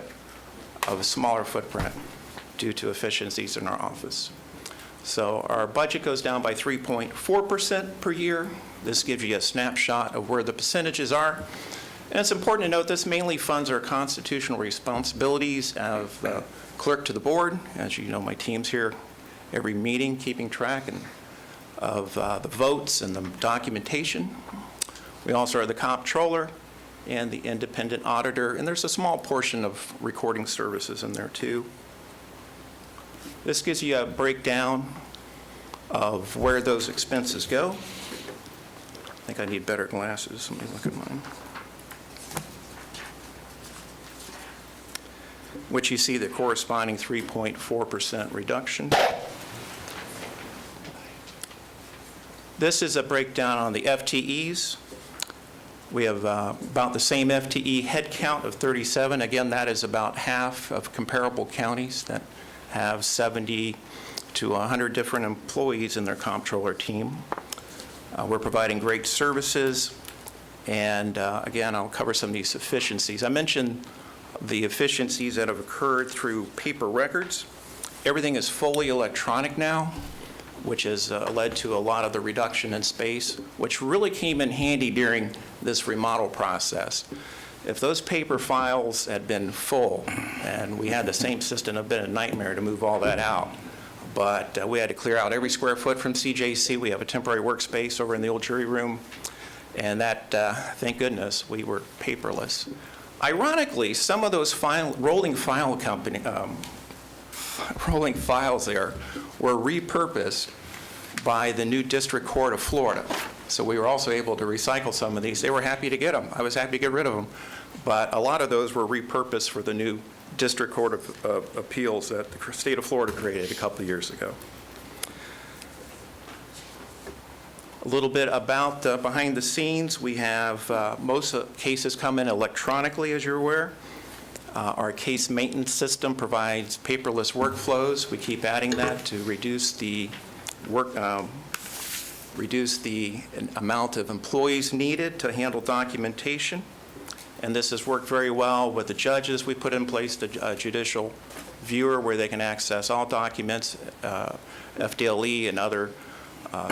K: of a smaller footprint due to efficiencies in our office. So our budget goes down by 3.4% per year. This gives you a snapshot of where the percentages are. And it's important to note this mainly funds our constitutional responsibilities of clerk to the board. As you know, my team's here every meeting keeping track of the votes and the documentation. We also are the comptroller and the independent auditor, and there's a small portion of recording services in there too. This gives you a breakdown of where those expenses go. I think I need better glasses. Let me look at mine. Which you see the corresponding 3.4% reduction. This is a breakdown on the FTEs. We have about the same FTE headcount of 37. Again, that is about half of comparable counties that have 70 to 100 different employees in their comptroller team. We're providing great services, and again, I'll cover some of these efficiencies. I mentioned the efficiencies that have occurred through paper records. Everything is fully electronic now, which has led to a lot of the reduction in space, which really came in handy during this remodel process. If those paper files had been full, and we had the same system, it would have been a nightmare to move all that out. But we had to clear out every square foot from CJC. We have a temporary workspace over in the old jury room, and that, thank goodness, we were paperless. Ironically, some of those rolling files there were repurposed by the new District Court of Florida. So we were also able to recycle some of these. They were happy to get them. I was happy to get rid of them. But a lot of those were repurposed for the new District Court of Appeals that the state of Florida created a couple of years ago. A little bit about behind the scenes. We have most cases come in electronically, as you're aware. Our case maintenance system provides paperless workflows. We keep adding that to reduce the amount of employees needed to handle documentation. And this has worked very well with the judges. We put in place the judicial viewer where they can access all documents, FDLE and other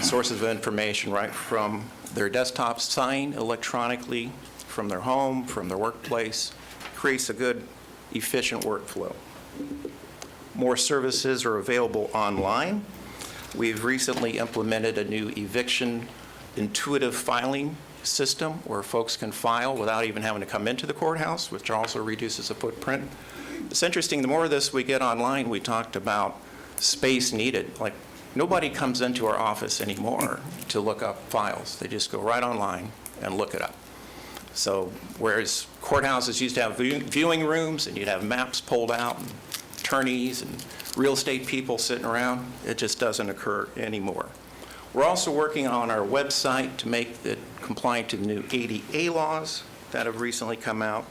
K: sources of information right from their desktop, sign electronically from their home, from their workplace. Creates a good, efficient workflow. More services are available online. We've recently implemented a new eviction intuitive filing system where folks can file without even having to come into the courthouse, which also reduces the footprint. It's interesting, the more of this we get online, we talked about space needed. Like, nobody comes into our office anymore to look up files. They just go right online and look it up. So whereas courthouses used to have viewing rooms and you'd have maps pulled out and attorneys and real estate people sitting around, it just doesn't occur anymore. We're also working on our website to make it compliant to the new ADA laws that have recently come out.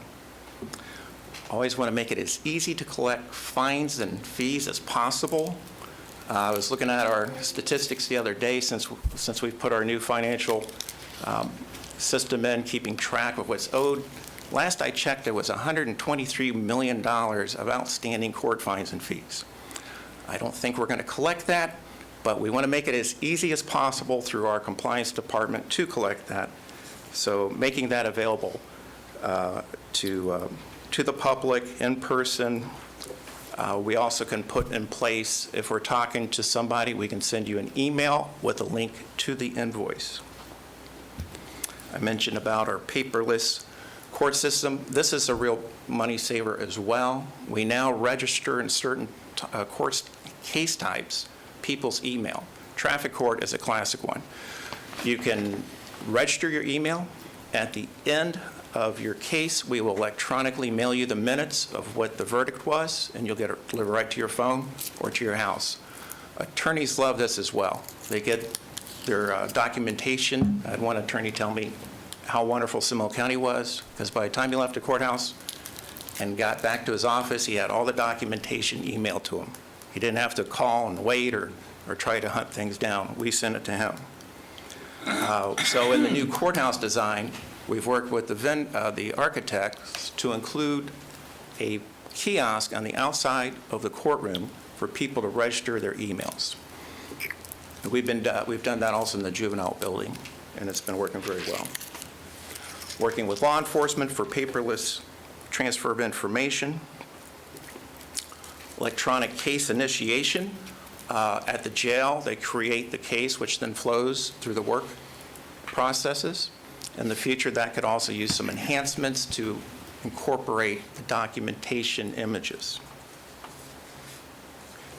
K: Always want to make it as easy to collect fines and fees as possible. I was looking at our statistics the other day since we've put our new financial system in, keeping track of what's owed. Last I checked, there was $123 million of outstanding court fines and fees. I don't think we're going to collect that, but we want to make it as easy as possible through our compliance department to collect that. So making that available to the public in person. We also can put in place, if we're talking to somebody, we can send you an email with a link to the invoice. I mentioned about our paperless court system. This is a real money saver as well. We now register in certain court case types people's email. Traffic court is a classic one. You can register your email. At the end of your case, we will electronically mail you the minutes of what the verdict was, and you'll get it delivered right to your phone or to your house. Attorneys love this as well. They get their documentation. I had one attorney tell me how wonderful Seminole County was, because by the time he left the courthouse and got back to his office, he had all the documentation emailed to him. He didn't have to call and wait or try to hunt things down. We sent it to him. So in the new courthouse design, we've worked with the architects to include a kiosk on the outside of the courtroom for people to register their emails. We've done that also in the juvenile building, and it's been working very well. Working with law enforcement for paperless transfer of information. Electronic case initiation. At the jail, they create the case, which then flows through the work processes. In the future, that could also use some enhancements to incorporate the documentation images.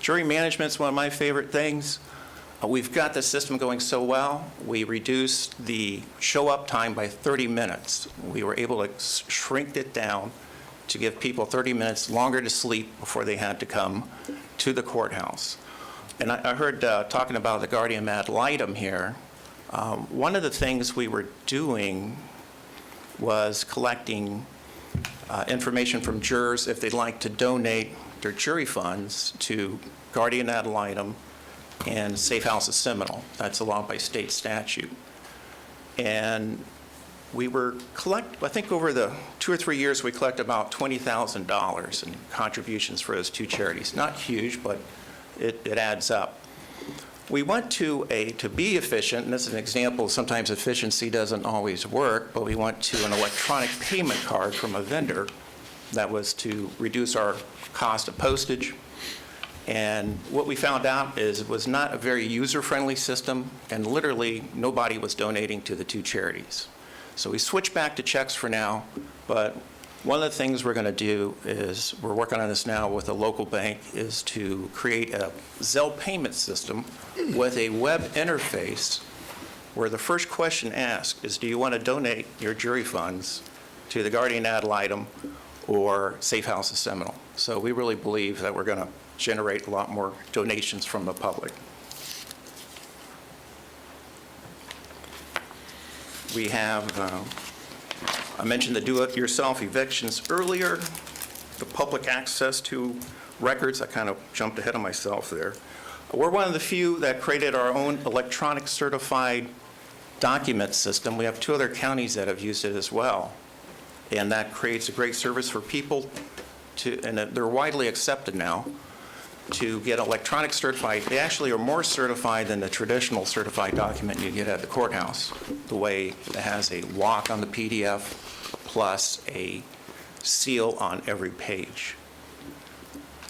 K: Jury management is one of my favorite things. We've got the system going so well, we reduced the show-up time by 30 minutes. We were able to shrink it down to give people 30 minutes longer to sleep before they had to come to the courthouse. And I heard talking about the guardian ad litem here. One of the things we were doing was collecting information from jurors if they'd like to donate their jury funds to guardian ad litem and Safe House of Seminole. That's allowed by state statute. And we were I think over the 2 or 3 years, we collected about $20,000 in contributions for those two charities. Not huge, but it adds up. We went to be efficient, and this is an example, sometimes efficiency doesn't always work, but we went to an electronic payment card from a vendor that was to reduce our cost of postage. And what we found out is it was not a very user-friendly system, and literally nobody was donating to the two charities. So we switched back to checks for now, but one of the things we're going to do is, we're working on this now with a local bank, is to create a Zelle payment system with a web interface where the first question asked is, do you want to donate your jury funds to the guardian ad litem or Safe House of Seminole? So we really believe that we're going to generate a lot more donations from the public. We have, I mentioned the do-it-yourself evictions earlier, the public access to records. I kind of jumped ahead of myself there. We're one of the few that created our own electronic certified document system. We have 2 other counties that have used it as well. And that creates a great service for people and they're widely accepted now, to get electronic certified. They actually are more certified than the traditional certified document you get at the courthouse, the way it has a lock on the PDF plus a seal on every page.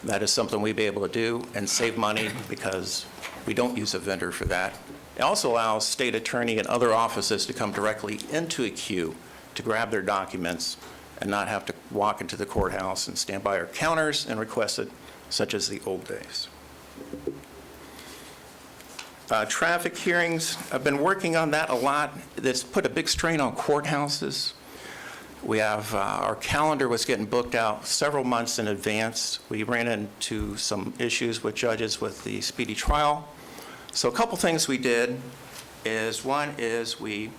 K: That is something we'd be able to do and save money because we don't use a vendor for that. It also allows state attorney and other offices to come directly into a queue to grab their documents and not have to walk into the courthouse and stand by our counters and request it, such as the old days. Traffic hearings, I've been working on that a lot. That's put a big strain on courthouses. We have, our calendar was getting booked out several months in advance. We ran into some issues with judges with the speedy trial. So a couple things we did is, one is we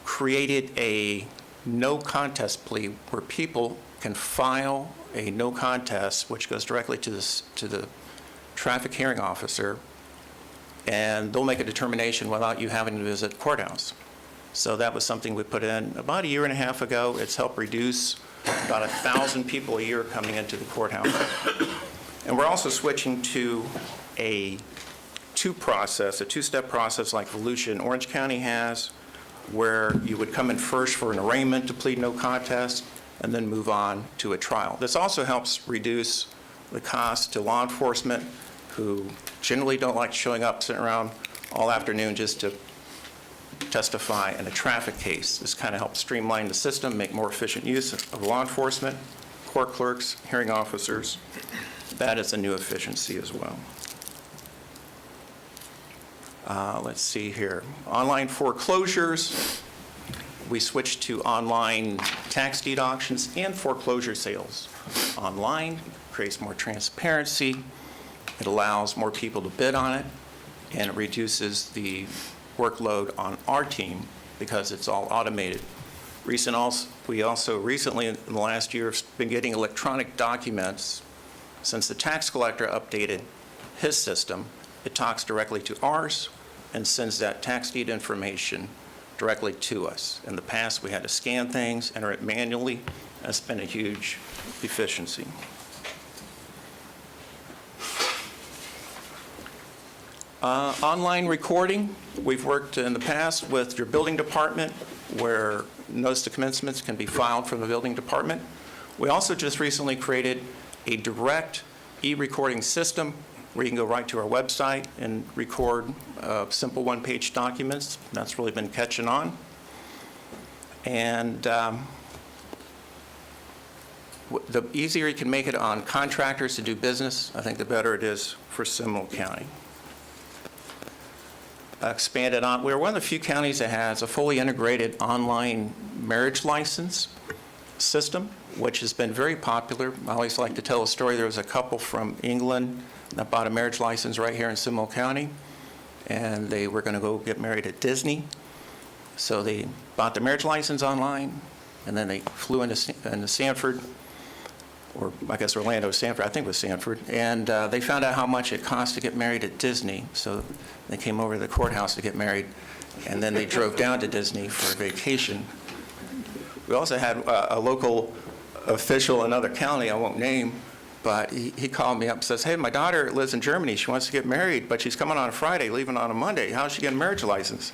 K: created a no contest plea where people can file a no contest, which goes directly to the traffic hearing officer, and they'll make a determination without you having to visit the courthouse. So that was something we put in about 1.5 years ago. It's helped reduce about 1,000 people a year coming into the courthouse. And we're also switching to a two-step process like Volusia and Orange County has, where you would come in first for an arraignment to plead no contest, and then move on to a trial. This also helps reduce the cost to law enforcement, who generally don't like showing up, sitting around all afternoon just to testify in a traffic case. This kind of helps streamline the system, make more efficient use of law enforcement, court clerks, hearing officers. That is a new efficiency as well. Let's see here. Online foreclosures. We switched to online tax deed auctions and foreclosure sales. Online creates more transparency. It allows more people to bid on it, and it reduces the workload on our team because it's all automated. We also recently, in the last year, have been getting electronic documents. Since the tax collector updated his system, it talks directly to ours and sends that tax deed information directly to us. In the past, we had to scan things, enter it manually. That's been a huge efficiency. Online recording, we've worked in the past with your building department where notice of commencements can be filed from the building department. We also just recently created a direct e-recording system where you can go right to our website and record simple one-page documents. That's really been catching on. And the easier you can make it on contractors to do business, I think the better it is for Seminole County. Expanded on, we're one of the few counties that has a fully integrated online marriage license system, which has been very popular. I always like to tell a story. There was a couple from England that bought a marriage license right here in Seminole County, and they were going to go get married at Disney. So they bought the marriage license online, and then they flew into Sanford, or I guess Orlando, Sanford, I think it was Sanford, and they found out how much it cost to get married at Disney. So they came over to the courthouse to get married, and then they drove down to Disney for a vacation. We also had a local official in another county, I won't name, but he called me up and says, hey, my daughter lives in Germany. She wants to get married, but she's coming on a Friday, leaving on a Monday. How's she getting a marriage license?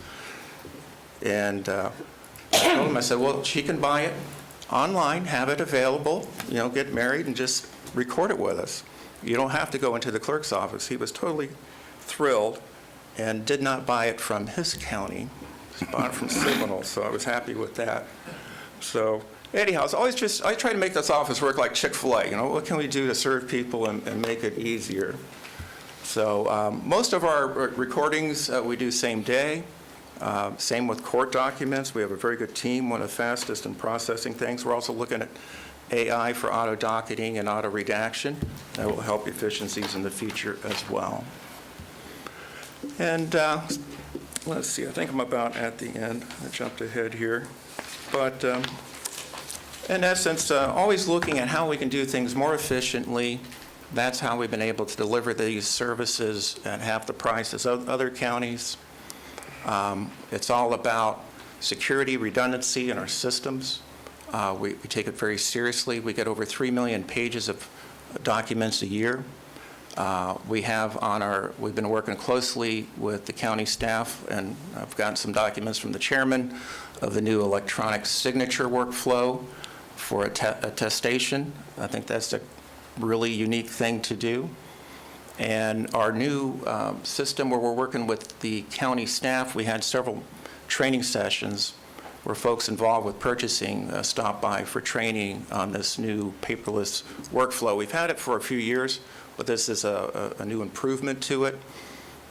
K: And I told him, I said, well, she can buy it online, have it available, get married and just record it with us. You don't have to go into the clerk's office. He was totally thrilled and did not buy it from his county. He bought it from Seminole, so I was happy with that. So anyhow, I try to make this office work like Chick-fil-A. What can we do to serve people and make it easier? So most of our recordings we do same day. Same with court documents. We have a very good team, one of the fastest in processing things. We're also looking at AI for auto docketing and auto redaction. That will help efficiencies in the future as well. And let's see, I think I'm about at the end. I jumped ahead here. But in essence, always looking at how we can do things more efficiently. That's how we've been able to deliver these services at half the price as other counties. It's all about security, redundancy in our systems. We take it very seriously. We get over 3 million pages of documents a year. We've been working closely with the county staff, and I've gotten some documents from the chairman of the new electronic signature workflow for attestation. I think that's a really unique thing to do. And our new system where we're working with the county staff, we had several training sessions where folks involved with purchasing stopped by for training on this new paperless workflow. We've had it for a few years, but this is a new improvement to it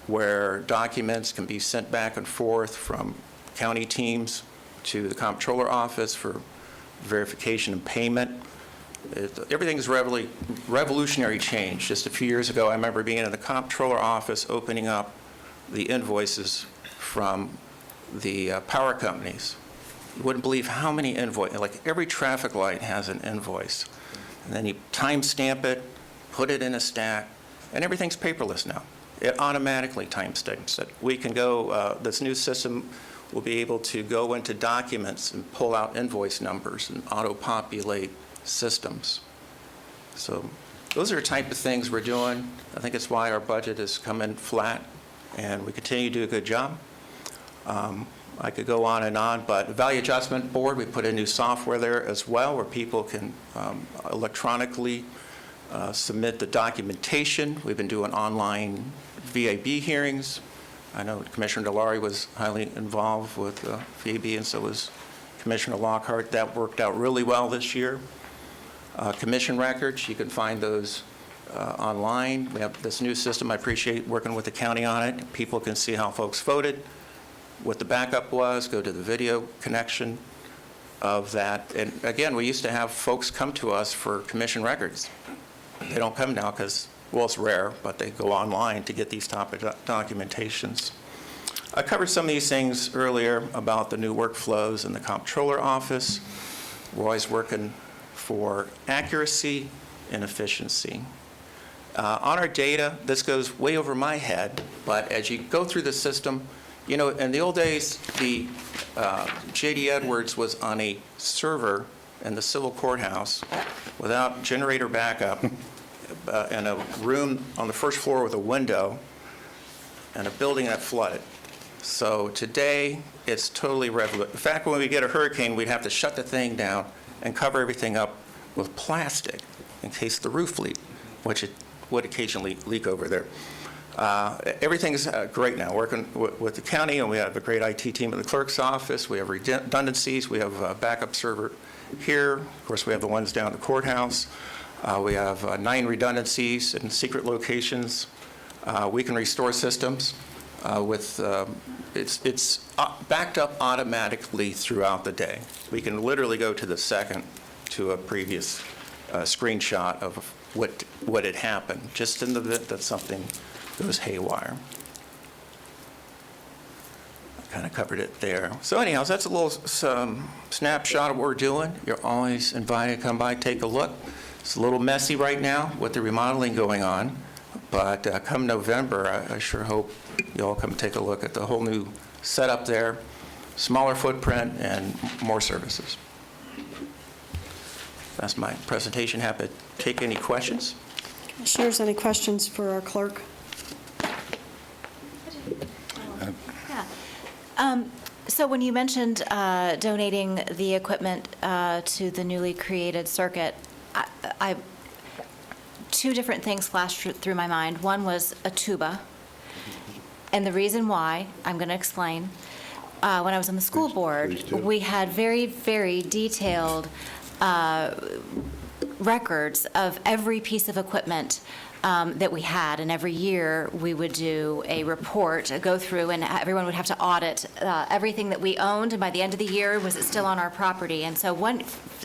K: where documents can be sent back and forth from county teams to the comptroller office for verification and payment. Everything's revolutionary change. Just a few years ago, I remember being in the comptroller office opening up the invoices from the power companies. You wouldn't believe how many invoices, like every traffic light has an invoice. And then you timestamp it, put it in a stack, and everything's paperless now. It automatically timestamps it. We can go, this new system will be able to go into documents and pull out invoice numbers and auto-populate systems. So those are the type of things we're doing. I think it's why our budget has come in flat, and we continue to do a good job. I could go on, but Value Adjustment Board, we put in new software there as well where people can electronically submit the documentation. We've been doing online VAB hearings. I know Commissioner Delary was highly involved with VAB, and so was Commissioner Lockhart. That worked out really well this year. Commission records, you can find those online. We have this new system. I appreciate working with the county on it. People can see how folks voted, what the backup was, go to the video connection of that. And again, we used to have folks come to us for commission records. They don't come now because, well, it's rare, but they go online to get these type of documentations. I covered some of these things earlier about the new workflows in the comptroller office. We're always working for accuracy and efficiency. On our data, this goes way over my head, but as you go through the system, you know, in the old days, the J.D. Edwards was on a server in the civil courthouse without generator backup in a room on the first floor with a window and a building that flooded. So today, it's totally revolutionary. In fact, when we get a hurricane, we'd have to shut the thing down and cover everything up with plastic in case the roof leaked, which it would occasionally leak over there. Everything's great now, working with the county, and we have a great IT team in the clerk's office. We have redundancies. We have a backup server here. Of course, we have the ones down at the courthouse. We have 9 redundancies in secret locations. We can restore systems it's backed up automatically throughout the day. We can literally go to the second to a previous screenshot of what had happened, just in the event that something goes haywire. I kind of covered it there. So anyhow, that's a little snapshot of what we're doing. You're always invited to come by, take a look. It's a little messy right now with the remodeling going on, but come November, I sure hope you all come take a look at the whole new setup there, smaller footprint and more services. That's my presentation. Happy to take any questions.
A: Commissioners, any questions for our clerk?
F: Yeah. So when you mentioned donating the equipment to the newly created circuit, two different things flashed through my mind. One was a tuba, and the reason why, I'm going to explain. When I was on the school board, we had very, very detailed records of every piece of equipment that we had, and every year we would do a report, go through, and everyone would have to audit everything that we owned, and by the end of the year, was it still on our property? And so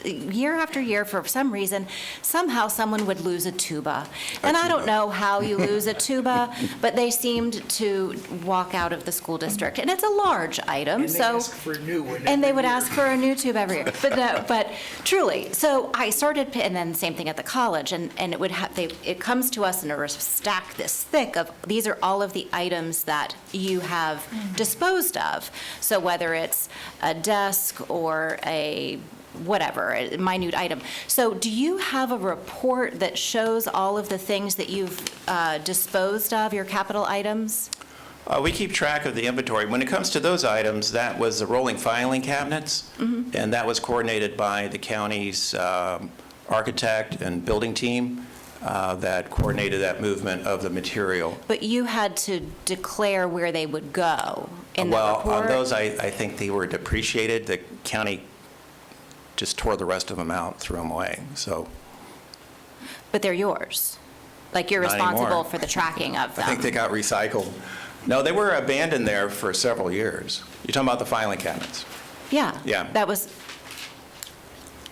F: year after year, for some reason, somehow someone would lose a tuba. And I don't know how you lose a tuba, but they seemed to walk out of the school district. And it's a large item,
J: And they ask for a new one
F: and they
J: every
F: would
J: year.
F: ask for a new tube every year. But no, but truly, so I started, and then same thing at the college, and it would have, it comes to us in a stack this thick of, these are all of the items that you have disposed of. So whether it's a desk or a whatever, a minute item. So do you have a report that shows all of the things that you've disposed of, your capital items?
K: We keep track of the inventory. When it comes to those items, that was the rolling filing cabinets, and that was coordinated by the county's architect and building team that coordinated that movement of the material.
F: But you had to declare where they would go in the
K: Well,
F: report?
K: on those, I think they were depreciated. The county just tore the rest of them out, threw them away, so.
F: But they're yours? Like, you're
K: Not
F: responsible
K: anymore.
F: for the tracking of them?
K: I think they got recycled. No, they were abandoned there for several years. You're talking about the filing cabinets?
F: Yeah.
K: Yeah.
F: That was,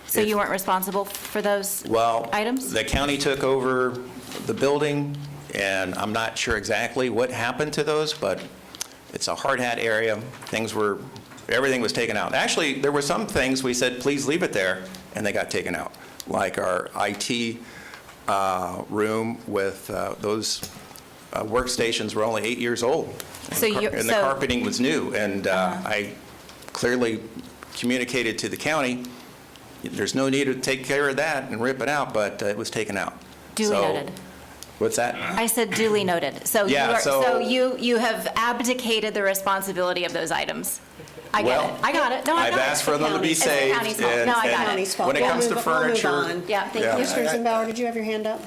F: so
K: If-
F: you weren't responsible for those
K: Well,
F: items?
K: the county took over the building, and I'm not sure exactly what happened to those, but it's a hard hat area. Everything was taken out. Actually, there were some things we said, please leave it there, and they got taken out, like our IT room with those workstations were only 8 years old.
F: So you-
K: And the
F: so-
K: carpeting was new, and I clearly communicated to the county, there's no need to take care of that and rip it out, but it was taken out.
F: Duly
K: So-
F: noted.
K: What's that?
F: I said duly noted. So you
K: Yeah,
F: are,
K: so-
F: so you have abdicated the responsibility of those items? I get
K: Well,
F: it. I got it. No, I
K: I've
F: got it.
K: ast for them to be
F: It's the
K: saved.
F: county's fault.
K: and-
F: No, I got
K: and
F: it.
A: County's fault.
K: When it
A: We'll
K: comes to
A: move- we'll move
K: furniture.
A: on.
F: Yeah, thank
K: Yeah.
F: you.
A: Mr. Zimbauer, did you have your hand up?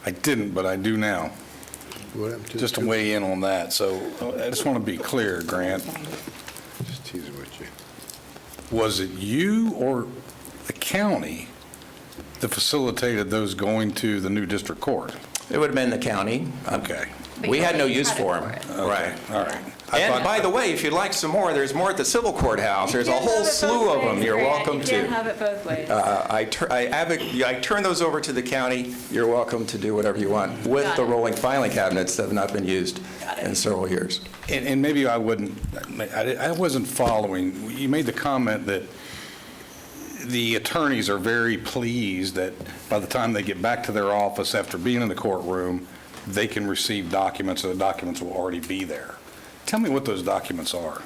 D: I didn't, but I do now,
B: What happened to the
D: just to
B: two?
D: weigh in on that. So I just want to be clear, Grant.
B: Just teasing with you.
D: Was it you or the county that facilitated those going to the new district court?
K: It would have been the county.
D: Okay.
K: We had no use for them. Right.
D: All right.
K: And by the way, if you'd like some more, there's more at the civil courthouse. There's a whole slew of them. You're welcome to.
F: You can't have it both ways.
K: I turn those over to the county. You're welcome to do whatever you want with
F: Got
K: the
F: it.
K: rolling filing cabinets that have not been used in several years.
D: And maybe I wasn't following. You made the comment that the attorneys are very pleased that by the time they get back to their office after being in the courtroom, they can receive documents, or the documents will already be there. Tell me what those documents are.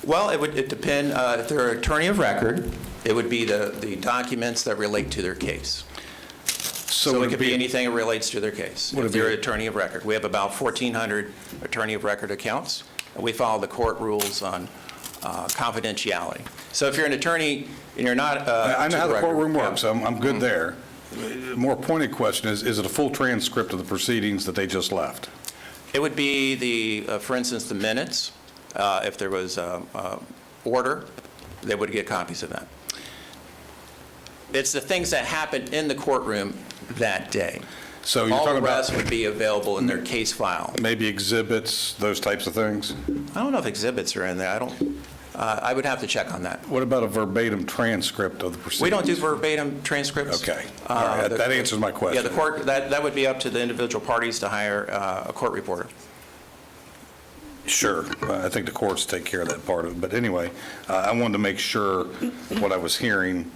K: Well, it would depend. If they're an attorney of record, it would be the documents that relate to their case. So
D: would
K: it could be anything that relates to their case.
D: Would it
K: If they're
D: be-
K: an attorney of record. We have about 1,400 attorney of record accounts, and we follow the court rules on confidentiality. So if you're an attorney and you're not
D: I know how the courtroom
K: yeah.
D: works. I'm good there. The more pointed question is it a full transcript of the proceedings that they just left?
K: It would be for instance, the minutes. If there was order, they would get copies of that. It's the things that happened in the courtroom that day.
D: So you're
K: All
D: talking
K: the
D: about
K: rest would be available in their case file.
D: maybe exhibits, those types of things?
K: I don't know if exhibits are in there. I would have to check on that.
D: What about a verbatim transcript of the proceedings?
K: We don't do verbatim transcripts.
D: Okay. All right. That answers my question.
K: Yeah, the court, that would be up to the individual parties to hire a court reporter.
D: Sure. I think the courts take care of that part of it. But anyway, I wanted to make sure what I was hearing.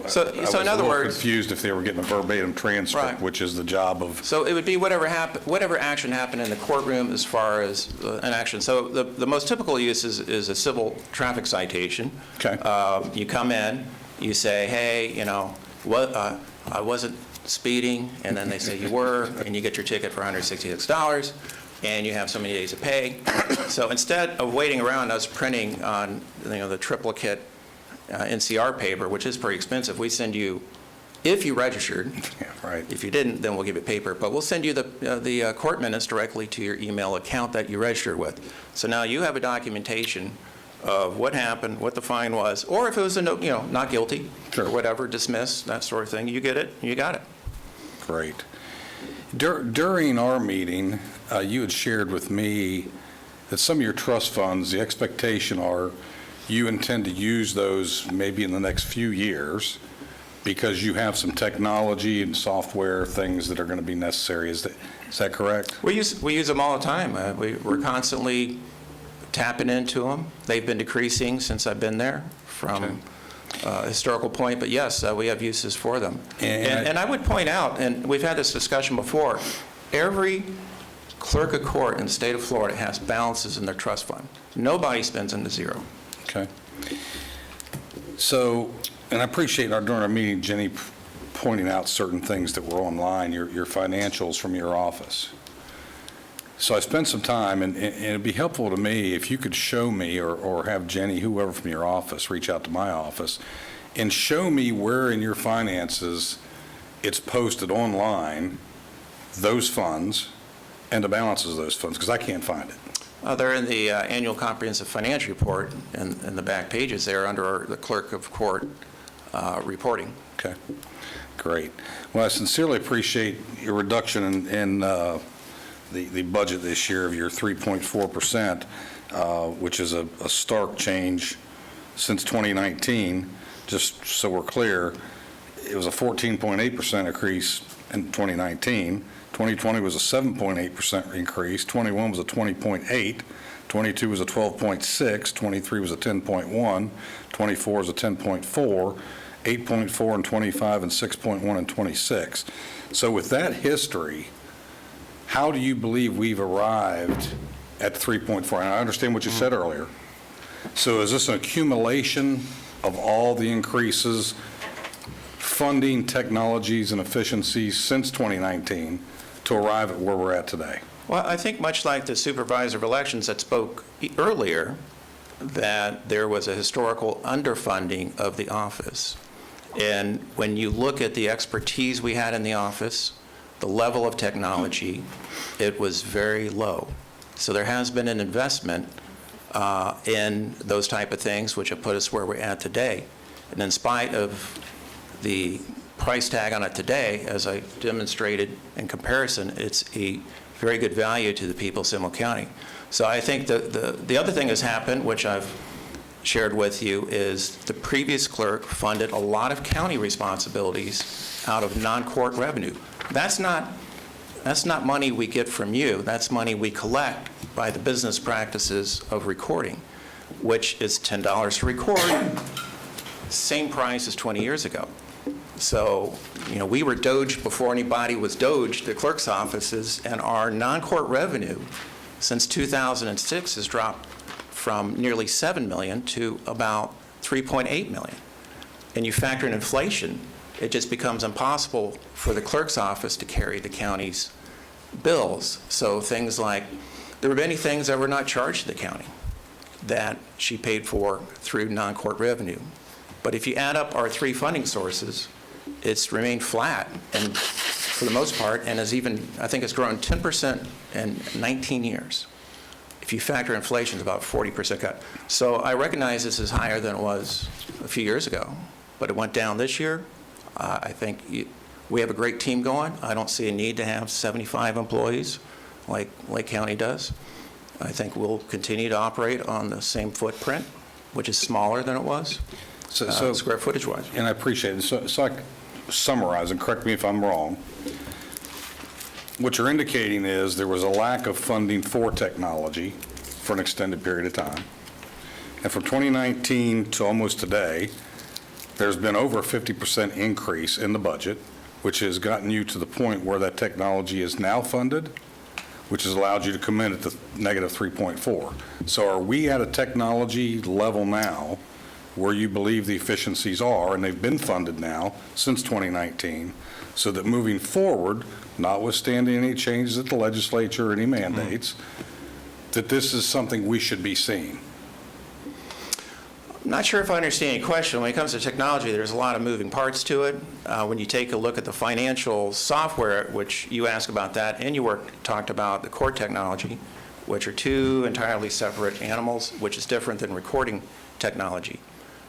K: So
D: I was
K: in other
D: a little
K: words,
D: confused if they were getting a verbatim transcript,
K: Right.
D: which is the job of,
K: so it would be whatever action happened in the courtroom as far as an action. So the most typical use is a civil traffic citation.
D: Okay.
K: You come in, you say, hey, I wasn't speeding, and then they say you were, and you get your ticket for $166, and you have so many days to pay. So instead of waiting around us printing on the triplicate NCR paper, which is pretty expensive, we send you, if you registered.
D: yeah, right.
K: If you didn't, then we'll give you paper, but we'll send you the court minutes directly to your email account that you registered with. So now you have a documentation of what happened, what the fine was, or if it was not guilty,
D: Sure.
K: or whatever, dismissed, that sort of thing. You get it, you got it.
D: Great. During our meeting, you had shared with me that some of your trust funds, the expectation are you intend to use those maybe in the next few years because you have some technology and software things that are going to be necessary. Is that correct?
K: We use them all the time. We're constantly tapping into them. They've been decreasing since I've been there from a historical point, but yes, we have uses for them. And I would point out, and we've had this discussion before, every clerk of court in the state of Florida has balances in their trust fund. Nobody spends into zero.
D: Okay. So, and I appreciate during our meeting, Jenny pointing out certain things that were online, your financials from your office. So I spent some time, and it'd be helpful to me if you could show me, or have Jenny, whoever from your office, reach out to my office, and show me where in your finances it's posted online, those funds, and the balances of those funds, because I can't find it.
K: They're in the annual comprehensive financial report, in the back pages there under the clerk of court reporting.
D: Okay, great. Well, I sincerely appreciate your reduction in the budget this year of your 3.4%, which is a stark change since 2019. Just so we're clear, it was a 14.8% increase in 2019. 2020 was a 7.8% increase. 21 was a 20.8. 22 was a 12.6. 23 was a 10.1. 24 was a 10.4. 8.4 and 25 and 6.1 and 26. So with that history, how do you believe we've arrived at 3.4? And I understand what you said earlier. So is this an accumulation of all the increases, funding, technologies, and efficiencies since 2019 to arrive at where we're at today?
K: Well, I think much like the supervisor of elections that spoke earlier, that there was a historical underfunding of the office. And when you look at the expertise we had in the office, the level of technology, it was very low. So there has been an investment in those type of things, which have put us where we're at today. And in spite of the price tag on it today, as I demonstrated in comparison, it's a very good value to the people of Seminole County. So I think the other thing that's happened, which I've shared with you, is the previous clerk funded a lot of county responsibilities out of non-court revenue. That's not money we get from you. That's money we collect by the business practices of recording, which is $10 to record, same price as 20 years ago. So, we were Doge before anybody was Doge, the clerk's offices, and our non-court revenue since 2006 has dropped from nearly $7 million to about $3.8 million. And you factor in inflation, it just becomes impossible for the clerk's office to carry the county's bills. So things like, there were many things that were not charged to the county that she paid for through non-court revenue. But if you add up our three funding sources, it's remained flat, and for the most part, and has even, I think it's grown 10% in 19 years. If you factor inflation, it's about 40% cut. So I recognize this is higher than it was a few years ago, but it went down this year. I think we have a great team going. I don't see a need to have 75 employees like Lake County does. I think we'll continue to operate on the same footprint, which is smaller than it was, square footage-wise.
D: And I appreciate it. So I summarize, and correct me if I'm wrong, what you're indicating is there was a lack of funding for technology for an extended period of time. And from 2019 to almost today, there's been over a 50% increase in the budget, which has gotten you to the point where that technology is now funded, which has allowed you to come in at the negative 3.4. So are we at a technology level now where you believe the efficiencies are, and they've been funded now since 2019, so that moving forward, notwithstanding any changes at the legislature or any mandates, that this is something we should be seeing?
K: I'm not sure if I understand your question. When it comes to technology, there's a lot of moving parts to it. When you take a look at the financial software, which you asked about that, and you talked about the core technology, which are two entirely separate animals, which is different than recording technology,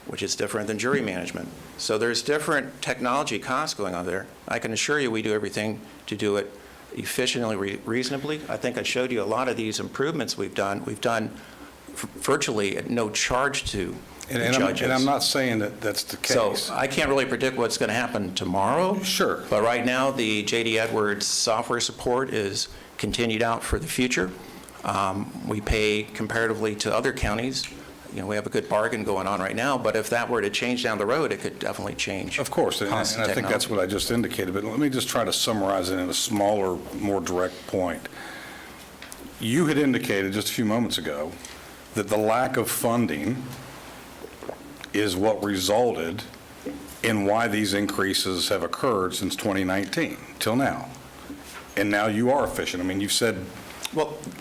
K: which is different than jury management. So there's different technology costs going on there. I can assure you we do everything to do it efficiently, reasonably. I think I showed you a lot of these improvements we've done. We've done virtually at no charge to the judges.
D: And I'm not saying that that's the case.
K: So I can't really predict what's going to happen tomorrow.
D: Sure.
K: But right now, the J.D. Edwards software support is continued out for the future. We pay comparatively to other counties. We have a good bargain going on right now, but if that were to change down the road, it could definitely change.
D: Of course, and I think that's what I just indicated, but let me just try to summarize it in a smaller, more direct point. You had indicated just a few moments ago that the lack of funding is what resulted in why these increases have occurred since 2019 till now. And now you are efficient. I mean, you've said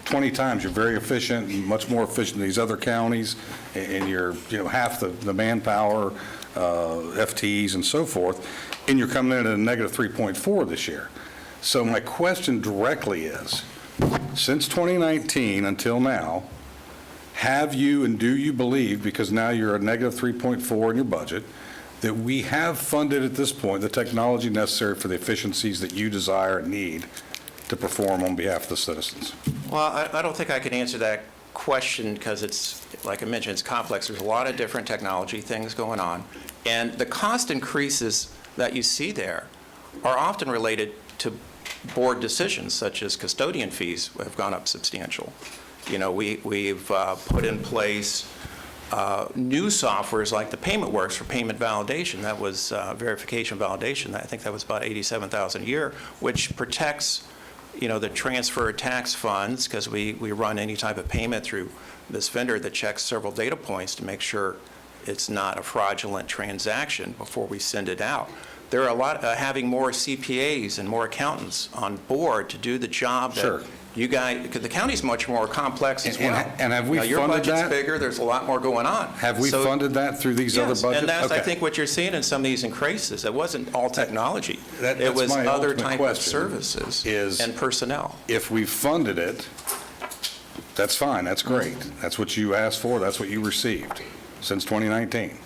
D: 20 times you're very efficient, much more efficient than these other counties, and you're half the manpower, FTEs and so forth, and you're coming in at a negative 3.4 this year. So my question directly is, since 2019 until now, have you and do you believe, because now you're at negative 3.4 in your budget, that we have funded at this point the technology necessary for the efficiencies that you desire and need to perform on behalf of the citizens?
K: Well, I don't think I can answer that question because it's, like I mentioned, it's complex. There's a lot of different technology things going on. And the cost increases that you see there are often related to board decisions, such as custodian fees have gone up substantial. We've put in place new softwares like the Payment Works for payment validation. That was verification validation. I think that was about $87,000 a year, which protects the transfer tax funds, because we run any type of payment through this vendor that checks several data points to make sure it's not a fraudulent transaction before we send it out. There are a lot, having more CPAs and more accountants on board to do the job that
D: Sure.
K: you guys, because the county's much more complex as well.
D: And have we
K: Your
D: funded
K: budget's
D: that?
K: bigger, there's a lot more going on.
D: Have we funded that through these other
K: Yes,
D: budgets?
K: and that's, I
D: Okay.
K: think, what you're seeing in some of these increases. It wasn't all technology.
D: That's
K: It was
D: my
K: other
D: ultimate
K: type of
D: question
K: services and personnel.
D: If we funded it, that's fine, that's great. That's what you asked for, that's what you received since 2019.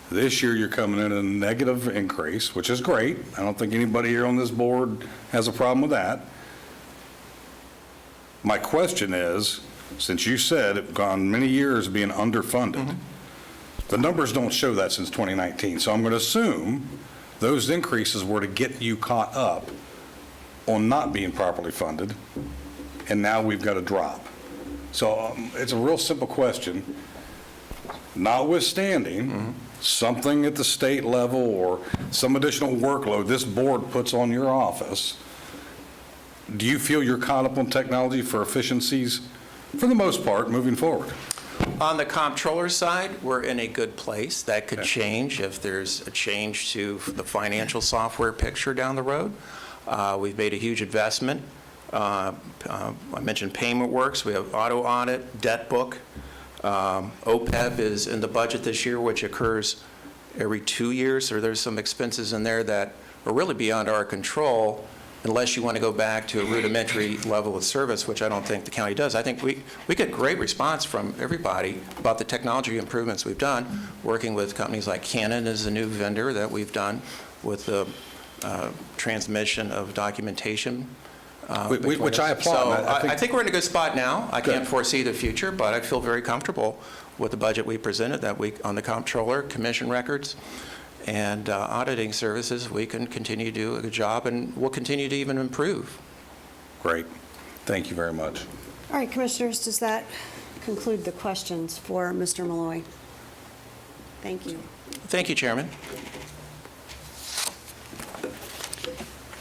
D: This year, you're coming in at a negative increase, which is great. I don't think anybody here on this board has a problem with that. My question is, since you said it's gone many years being underfunded, the numbers don't show that since 2019. So I'm going to assume those increases were to get you caught up on not being properly funded, and now we've got a drop. So it's a real simple question. Notwithstanding something at the state level or some additional workload this board puts on your office, do you feel you're caught up on technology for efficiencies, for the most part, moving forward?
K: On the comptroller side, we're in a good place. That could change if there's a change to the financial software picture down the road. We've made a huge investment. I mentioned Payment Works. We have auto audit, debt book. OPEB is in the budget this year, which occurs every 2 years. So there's some expenses in there that are really beyond our control, unless you want to go back to a rudimentary level of service, which I don't think the county does. I think we get great response from everybody about the technology improvements we've done, working with companies like Canon is a new vendor that we've done with the transmission of documentation.
D: Which I applaud.
K: So I think we're in a good spot now. I can't foresee the future, but I feel very comfortable with the budget we presented that week on the comptroller, commission records, and auditing services. We can continue to do a good job, and we'll continue to even improve.
D: Great. Thank you very much.
A: All right, Commissioners, does that conclude the questions for Mr. Malloy? Thank you.
K: Thank you, Chairman.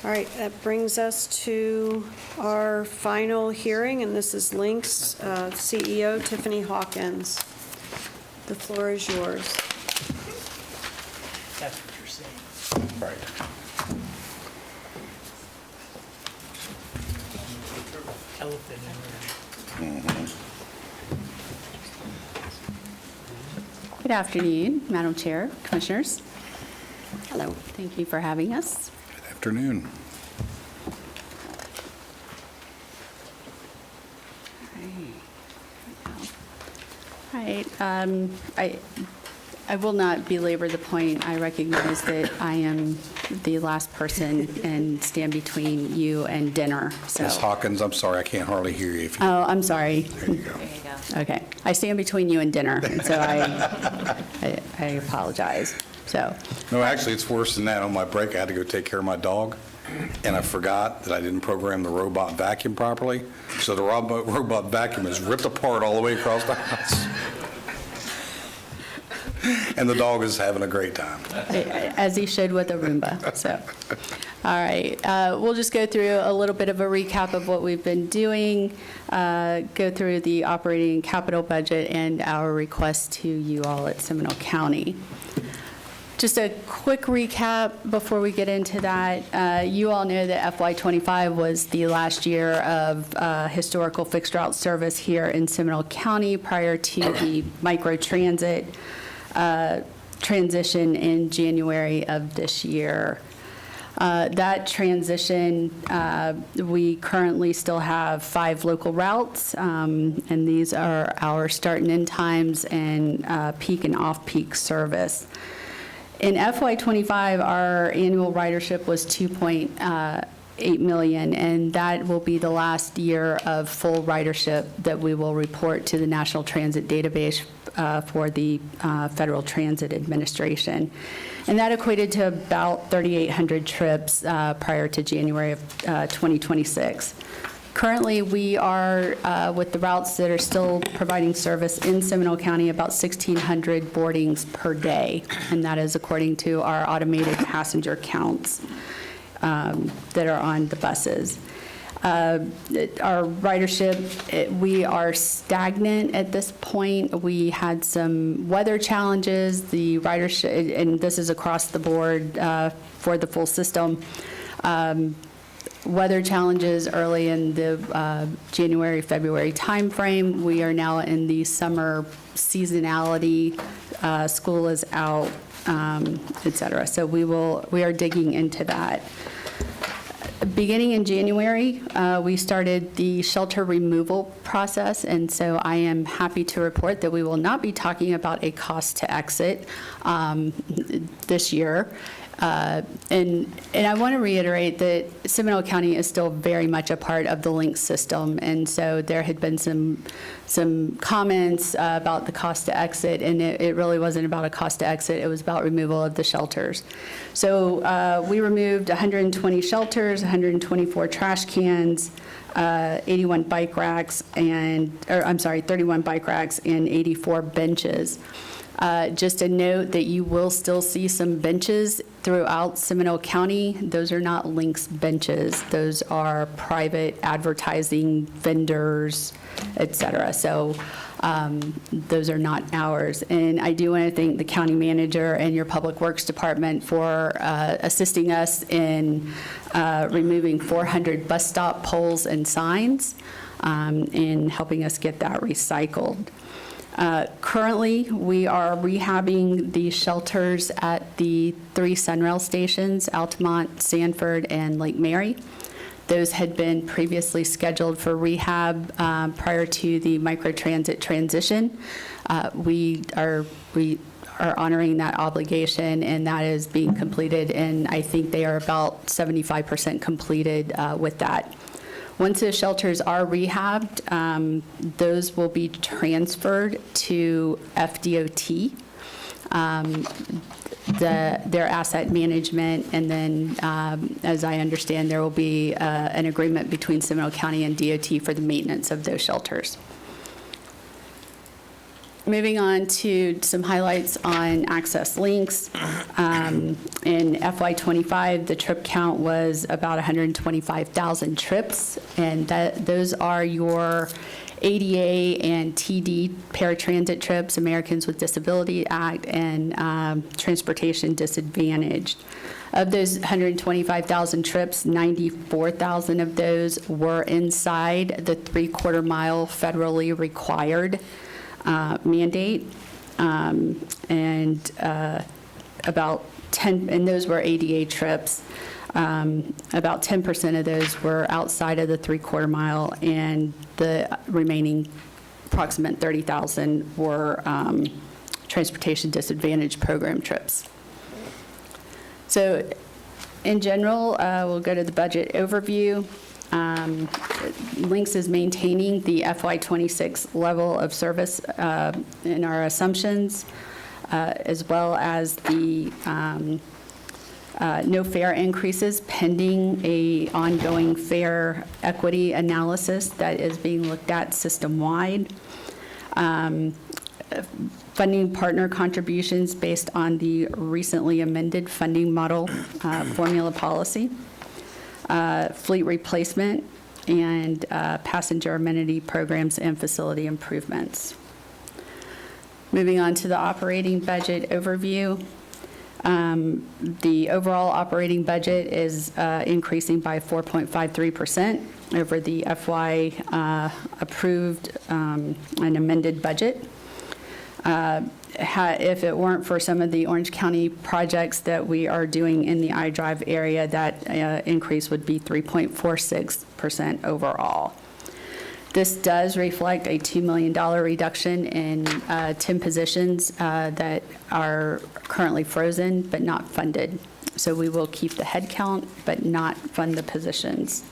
A: All right, that brings us to our final hearing, and this is Link's CEO, Tiffany Hawkins. The floor is yours.
J: That's what you're saying.
D: Right.
J: Elephant in the room.
L: Good afternoon, Madam Chair, Commissioners.
A: Hello.
L: Thank you for having us.
D: Good afternoon.
L: All right. I will not belabor the point. I recognize that I am the last person and stand between you and dinner. So.
D: Ms. Hawkins, I'm sorry, I can't hardly hear you.
L: Oh, I'm sorry.
D: There you go.
F: There you go.
L: Okay. I stand between you and dinner, and so I apologize. So.
D: No, actually, it's worse than that. On my break, I had to go take care of my dog, and I forgot that I didn't program the robot vacuum properly. So the robot vacuum is ripped apart all the way across the house. And the dog is having a great time.
L: As he should with a Roomba. So, all right. We'll just go through a little bit of a recap of what we've been doing, go through the operating capital budget and our request to you all at Seminole County. Just a quick recap before we get into that. You all know that FY25 was the last year of historical fixed route service here in Seminole County prior to the microtransit transition in January of this year. That transition, we currently still have 5 local routes, and these are our start and end times and peak and off-peak service. In FY25, our annual ridership was 2.8 million, and that will be the last year of full ridership that we will report to the National Transit Database for the Federal Transit Administration. And that equated to about 3,800 trips prior to January of 2026. Currently, we are, with the routes that are still providing service in Seminole County, about 1,600 boardings per day, and that is according to our automated passenger counts that are on the buses. Our ridership, we are stagnant at this point. We had some weather challenges. The ridership, and this is across the board for the full system, weather challenges early in the January, February timeframe. We are now in the summer seasonality. School is out, et cetera. So we are digging into that. Beginning in January, we started the shelter removal process, and so I am happy to report that we will not be talking about a cost to exit this year. And I want to reiterate that Seminole County is still very much a part of the LINK system, and so there had been some comments about the cost to exit, and it really wasn't about a cost to exit, it was about removal of the shelters. So we removed 120 shelters, 124 trash cans, 81 bike racks, 31 bike racks and 84 benches. Just a note that you will still see some benches throughout Seminole County. Those are not Link's benches. Those are private advertising vendors, et cetera. So those are not ours. And I do want to thank the county manager and your Public Works Department for assisting us in removing 400 bus stop poles and signs and helping us get that recycled. Currently, we are rehabbing the shelters at the 3 Sunrail stations, Altamont, Sanford, and Lake Mary. Those had been previously scheduled for rehab prior to the microtransit transition. We are honoring that obligation, and that is being completed, and I think they are about 75% completed with that. Once the shelters are rehabbed, those will be transferred to FDOT, their asset management, and then, as I understand, there will be an agreement between Seminole County and DOT for the maintenance of those shelters. Moving on to some highlights on Access Links. In FY25, the trip count was about 125,000 trips, and those are your ADA and TD paratransit trips, Americans with Disability Act, and transportation disadvantaged. Of those 125,000 trips, 94,000 of those were inside the 3/4 mile federally required mandate, and about 10, and those were ADA trips. About 10% of those were outside of the 3/4 mile, and the remaining approximate 30,000 were transportation disadvantage program trips. So in general, we'll go to the budget overview. Links is maintaining the FY26 level of service in our assumptions, as well as the no fare increases pending a ongoing fare equity analysis that is being looked at system-wide. Funding partner contributions based on the recently amended funding model formula policy. Fleet replacement, and passenger amenity programs and facility improvements. Moving on to the operating budget overview. The overall operating budget is increasing by 4.53% over the FY approved and amended budget. If it weren't for some of the Orange County projects that we are doing in the iDrive area, that increase would be 3.46% overall. This does reflect a $2 million reduction in 10 positions that are currently frozen but not funded. So we will keep the head count but not fund the positions.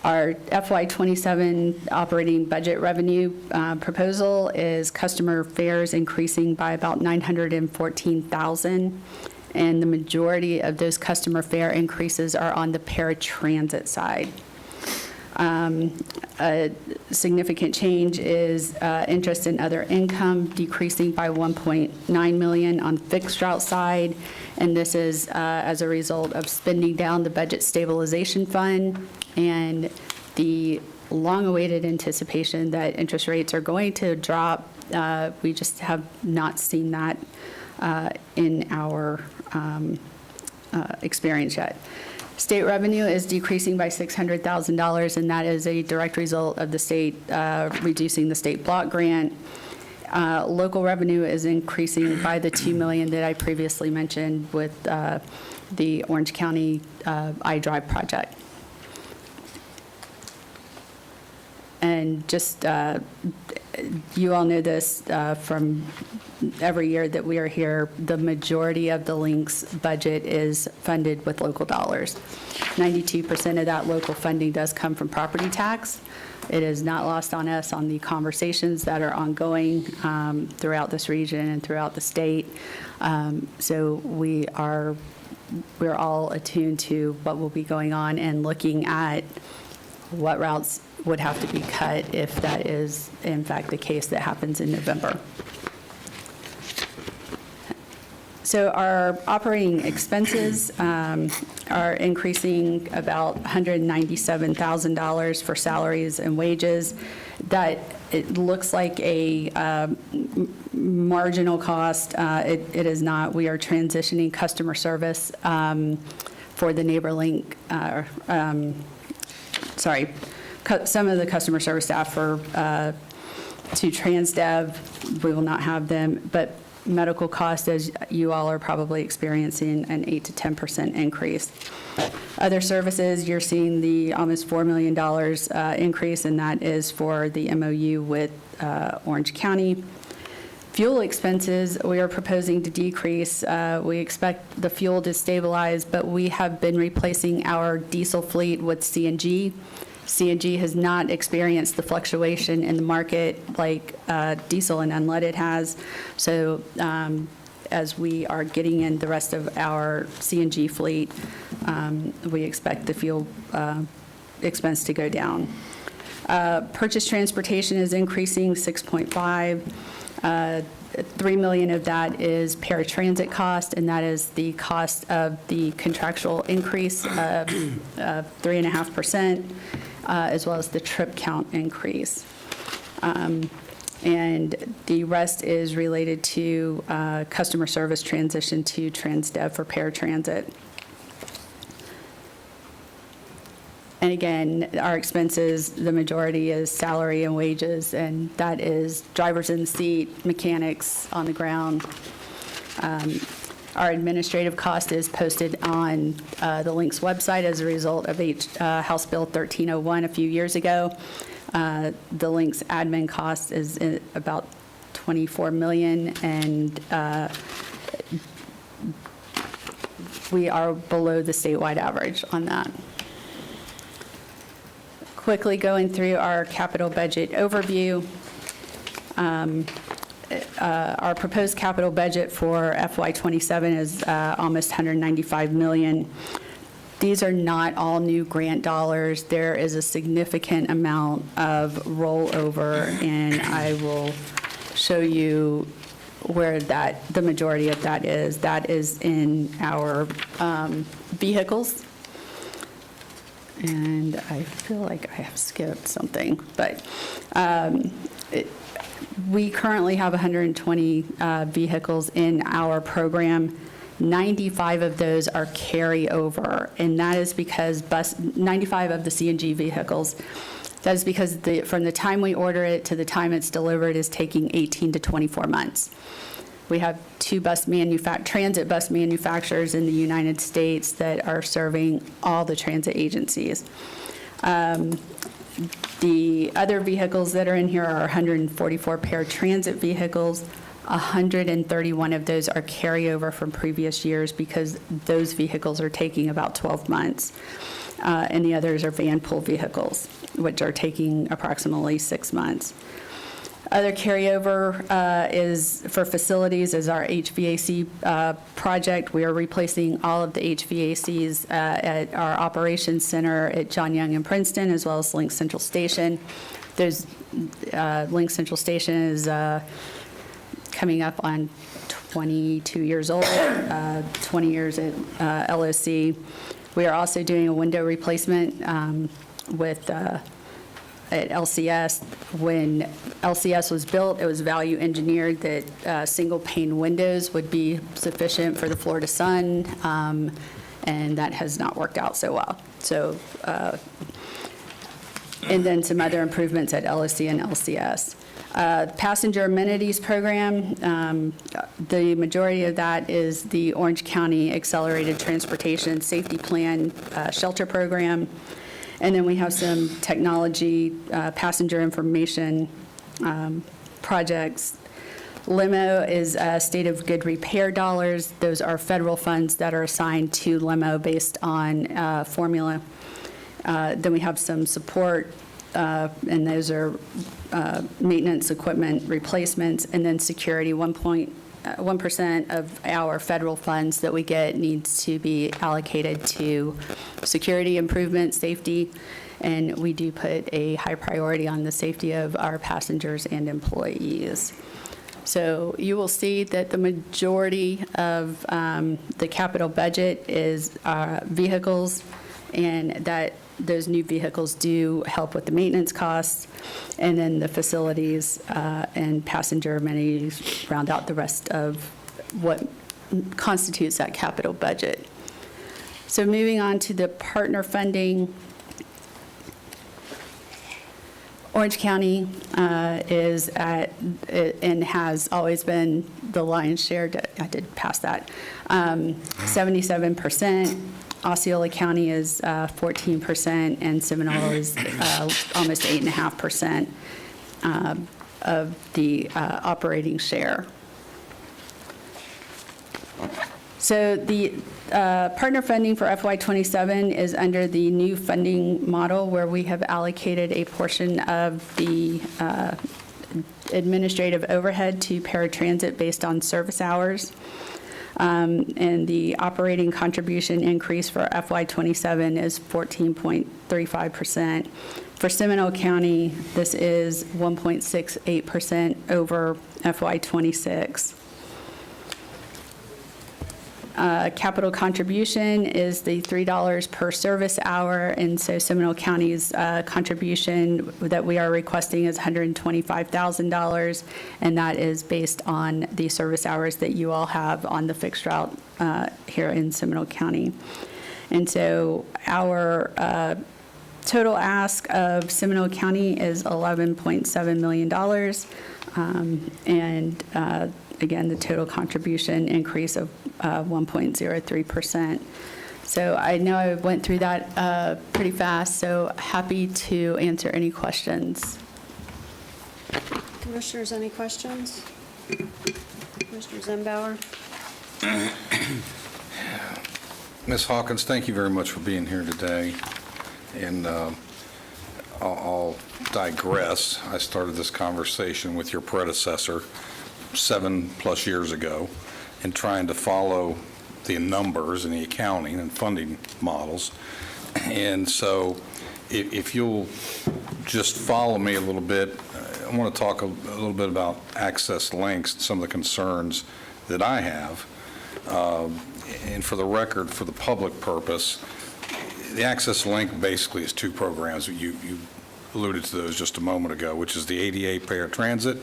L: Our FY27 operating budget revenue proposal is customer fares increasing by about $914,000, and the majority of those customer fare increases are on the paratransit side. A significant change is interest and other income decreasing by $1.9 million on fixed route side, and this is as a result of spending down the budget stabilization fund and the long-awaited anticipation that interest rates are going to drop. We just have not seen that in our experience yet. State revenue is decreasing by $600,000, and that is a direct result of the state reducing the state block grant. Local revenue is increasing by the $2 million that I previously mentioned with the Orange County iDrive project. And just you all know this from every year that we are here, the majority of the Links budget is funded with local dollars. 92% of that local funding does come from property tax. It is not lost on us on the conversations that are ongoing throughout this region and throughout the state. So we're all attuned to what will be going on and looking at what routes would have to be cut if that is in fact the case that happens in November. So our operating expenses are increasing about $197,000 for salaries and wages. That it looks like a marginal cost. It is not. We are transitioning customer service for the NeighborLink, some of the customer service staff to TransDev. We will not have them, but medical costs, as you all are probably experiencing, an 8 to 10% increase. Other services, you're seeing the almost $4 million increase, and that is for the MOU with Orange County. Fuel expenses, we are proposing to decrease. We expect the fuel to stabilize, but we have been replacing our diesel fleet with CNG. CNG has not experienced the fluctuation in the market like diesel and unleaded has. So as we are getting in the rest of our CNG fleet, we expect the fuel expense to go down. Purchase transportation is increasing 6.5. $3 million of that is paratransit cost, and that is the cost of the contractual increase of 3.5%. As well as the trip count increase. And the rest is related to customer service transition to TransDev for paratransit. And again, our expenses, the majority is salary and wages, and that is drivers in the seat, mechanics on the ground. Our administrative cost is posted on the Links website as a result of House Bill 1301 a few years ago. The Links admin cost is about $24 million, and we are below the statewide average on that. Quickly going through our capital budget overview. Our proposed capital budget for FY27 is almost $195 million. These are not all new grant dollars. There is a significant amount of rollover, and I will show you where the majority of that is. That is in our vehicles. And I feel like I have skipped something, but we currently have 120 vehicles in our program. 95 of those are carryover, and that is because 95 of the CNG vehicles, that is because from the time we order it to the time it's delivered is taking 18 to 24 months. We have two transit bus manufacturers in the United States that are serving all the transit agencies. The other vehicles that are in here are 144 paratransit vehicles. 131 of those are carryover from previous years because those vehicles are taking about 12 months. And the others are van pool vehicles, which are taking approximately 6 months. Other carryover is for facilities is our HVAC project. We are replacing all of the HVACs at our operations center at John Young and Princeton, as well as Link Central Station. There's Link Central Station is coming up on 22 years old, 20 years at LOC. We are also doing a window replacement with at LCS. When LCS was built, it was value engineered that single pane windows would be sufficient for the floor to sun, and that has not worked out so well. So, and then some other improvements at LOC and LCS. Passenger amenities program, the majority of that is the Orange County Accelerated Transportation Safety Plan shelter program. And then we have some technology, passenger information projects. Limo is state of good repair dollars. Those are federal funds that are assigned to Limo based on formula. Then we have some support, and those are maintenance equipment replacements, and then security, 1% of our federal funds that we get needs to be allocated to security improvement, safety, and we do put a high priority on the safety of our passengers and employees. So you will see that the majority of the capital budget is vehicles, and that those new vehicles do help with the maintenance costs, and then the facilities and passenger amenities round out the rest of what constitutes that capital budget. So moving on to the partner funding, Orange County is at, and has always been the lion's share, I did pass that, 77%. Osceola County is 14%, and Seminole is almost 8.5% of the operating share. So the partner funding for FY27 is under the new funding model, where we have allocated a portion of the administrative overhead to paratransit based on service hours. And the operating contribution increase for FY27 is 14.35%. For Seminole County, this is 1.68% over FY26. Capital contribution is the $3 per service hour, and so Seminole County's contribution that we are requesting is $125,000, and that is based on the service hours that you all have on the fixed route here in Seminole County. And so our total ask of Seminole County is $11.7 million, and again, the total contribution increase of 1.03%. So I know I went through that pretty fast, so happy to answer any questions.
A: Commissioners, any questions? Commissioner Zembauer?
D: Ms. Hawkins, thank you very much for being here today. And I'll digress. I started this conversation with your predecessor 7+ years ago in trying to follow the numbers and the accounting and funding models. And so if you'll just follow me a little bit, I want to talk a little bit about access links and some of the concerns that I have. And for the record, for the public purpose, the access link basically is two programs. You alluded to those just a moment ago, which is the ADA paratransit,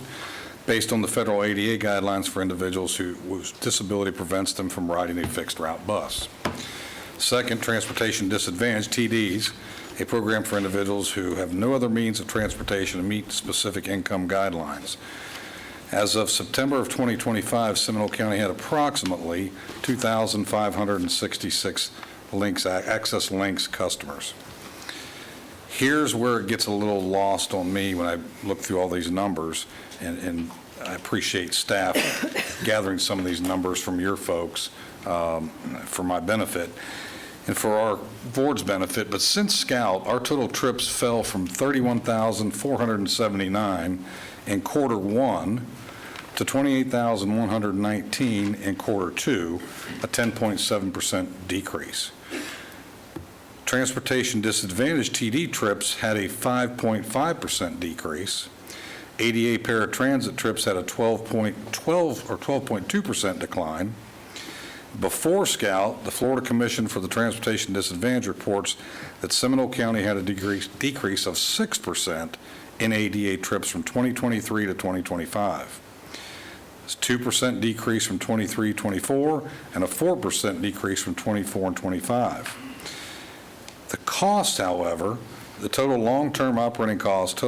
D: based on the federal ADA guidelines for individuals whose disability prevents them from riding a fixed route bus. Second, transportation disadvantage, TDs, a program for individuals who have no other means of transportation to meet specific income guidelines. As of September of 2025, Seminole County had approximately 2,566 access links customers. Here's where it gets a little lost on me when I look through all these numbers, and I appreciate staff gathering some of these numbers from your folks for my benefit and for our board's benefit. But since Scout, our total trips fell from 31,479 in Q1 to 28,119 in Q2, a 10.7% decrease. Transportation disadvantaged TD trips had a 5.5% decrease. ADA paratransit trips had a 12.2% decline. Before Scout, the Florida Commission for the Transportation Disadvantage reports that Seminole County had a decrease of 6% in ADA trips from 2023 to 2025. It's a 2% decrease from 23-24 and a 4% decrease from 24 and 25. The cost, however, the total long-term operating cost,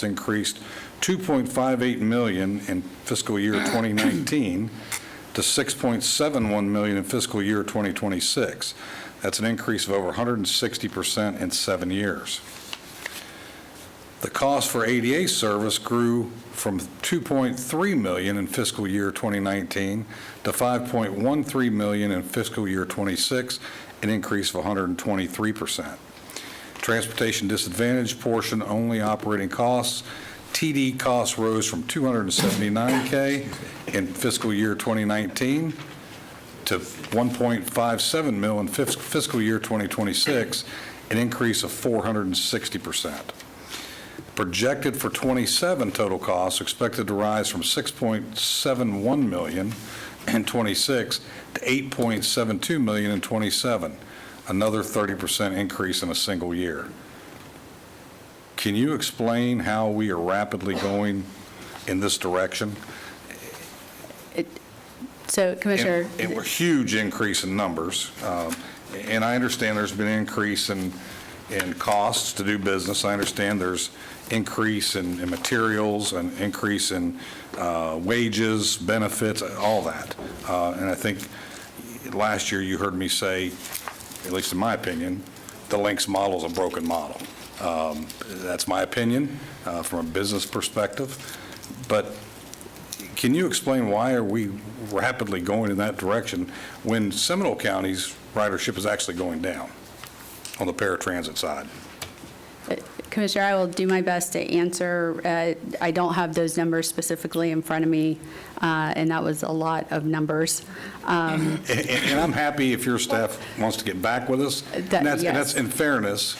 D: increased $2.58 million in fiscal year 2019 to $6.71 million in fiscal year 2026. That's an increase of over 160% in 7 years. The cost for ADA service grew from $2.3 million in fiscal year 2019 to $5.13 million in fiscal year 26, an increase of 123%. Transportation disadvantage portion only operating costs, TD costs rose from $279K in fiscal year 2019 to $1.57 million in fiscal year 2026, an increase of 460%. Projected for 27 total costs expected to rise from $6.71 million in 26 to $8.72 million in 27, another 30% increase in a single year. Can you explain how we are rapidly going in this direction?
L: So Commissioner.
D: And a huge increase in numbers. And I understand there's been an increase in costs to do business. I understand there's increase in materials and increase in wages, benefits, all that. And I think last year you heard me say, at least in my opinion, the Lynx model is a broken model. That's my opinion from a business perspective. But can you explain why are we rapidly going in that direction when Seminole County's ridership is actually going down on the paratransit side?
L: Commissioner, I will do my best to answer. I don't have those numbers specifically in front of me, and that was a lot of numbers.
D: And I'm happy if your staff wants to get back with us. And that's in fairness,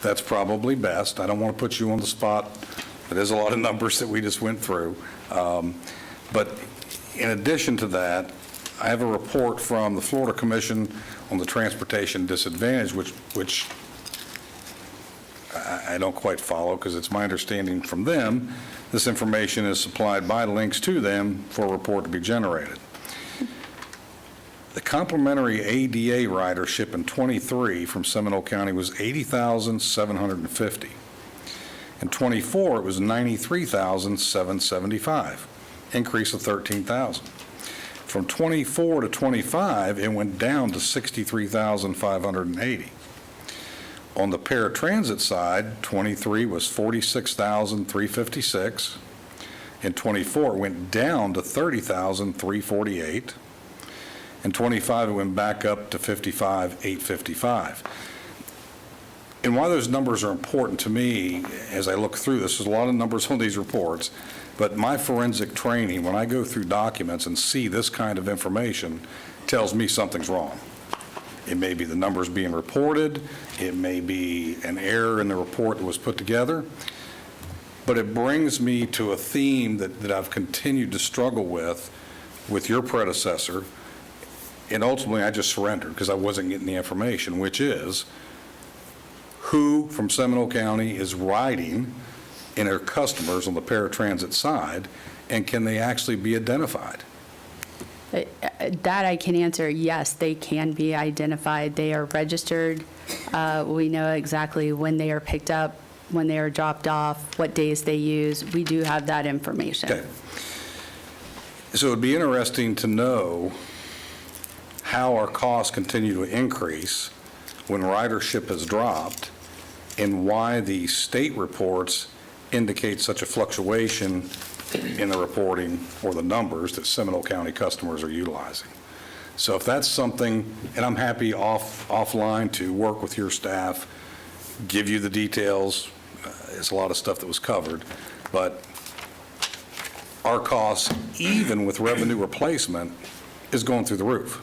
D: that's probably best. I don't want to put you on the spot. There's a lot of numbers that we just went through. But in addition to that, I have a report from the Florida Commission on the Transportation Disadvantage, which I don't quite follow because it's my understanding from them, this information is supplied by links to them for a report to be generated. The complimentary ADA ridership in 23 from Seminole County was 80,750. In 24, it was 93,775, increase of 13,000. From 24 to 25, it went down to 63,580. On the paratransit side, 23 was 46,356. In 24, it went down to 30,348. In 25, it went back up to 55,855. And why those numbers are important to me as I look through this, there's a lot of numbers on these reports, but my forensic training, when I go through documents and see this kind of information, tells me something's wrong. It may be the numbers being reported, it may be an error in the report that was put together, but it brings me to a theme that I've continued to struggle with your predecessor, and ultimately I just surrendered because I wasn't getting the information, which is who from Seminole County is riding in their customers on the paratransit side, and can they actually be identified?
L: That I can answer, yes, they can be identified. They are registered. We know exactly when they are picked up, when they are dropped off, what days they use. We do have that information.
D: Okay. So it would be interesting to know how our costs continue to increase when ridership has dropped and why the state reports indicate such a fluctuation in the reporting or the numbers that Seminole County customers are utilizing. So if that's something, and I'm happy offline to work with your staff, give you the details. It's a lot of stuff that was covered, but our costs, even with revenue replacement, is going through the roof.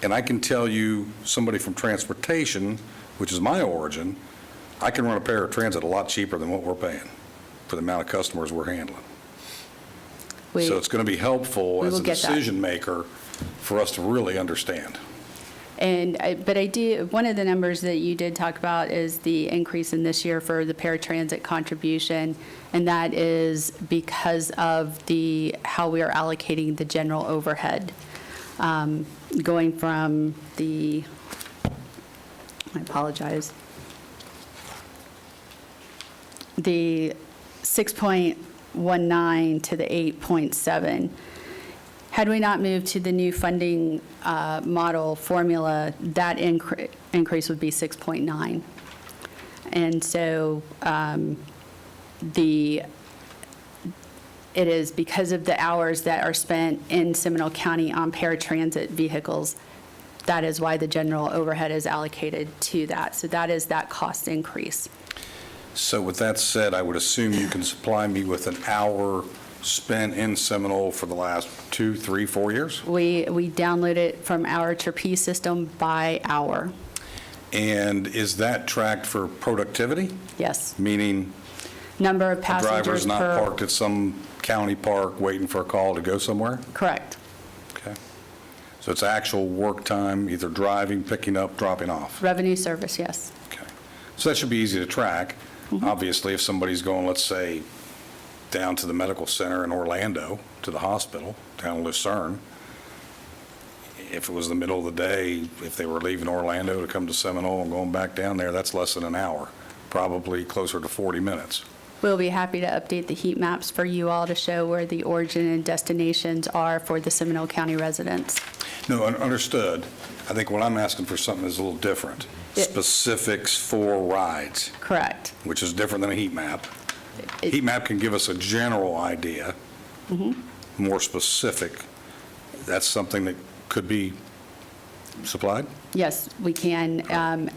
D: And I can tell you, somebody from transportation, which is my origin, I can run a paratransit a lot cheaper than what we're paying for the amount of customers we're handling. So it's going to be helpful as a decision maker for us to really understand.
L: But I do, one of the numbers that you did talk about is the increase in this year for the paratransit contribution, and that is because of how we are allocating the general overhead. Going from I apologize, the 6.19 to the 8.7. Had we not moved to the new funding model formula, that increase would be 6.9. And so it is because of the hours that are spent in Seminole County on paratransit vehicles. That is why the general overhead is allocated to that. So that is that cost increase.
D: So with that said, I would assume you can supply me with an hour spent in Seminole for the last 2, 3, 4 years?
L: We download it from our Trapeze system by hour.
D: And is that tracked for productivity?
L: Yes.
D: Meaning
L: Number of
D: a
L: passengers
D: driver's not
L: per.
D: parked at some county park waiting for a call to go somewhere?
L: Correct.
D: Okay. So it's actual work time, either driving, picking up, dropping off?
L: Revenue service, yes.
D: Okay. So that should be easy to track.
L: Mm-hmm.
D: Obviously, if somebody's going, let's say, down to the medical center in Orlando, to the hospital, down in Lucerne, if it was the middle of the day, if they were leaving Orlando to come to Seminole and going back down there, that's less than an hour, probably closer to 40 minutes.
L: We'll be happy to update the heat maps for you all to show where the origin and destinations are for the Seminole County residents.
D: No, understood. I think what I'm asking for something is a little different. Specifics for rides,
L: Correct.
D: which is different than a heat map.
L: It-
D: Heat map can give us a general idea.
L: Mm-hmm.
D: More specific, that's something that could be supplied?
L: Yes, we can,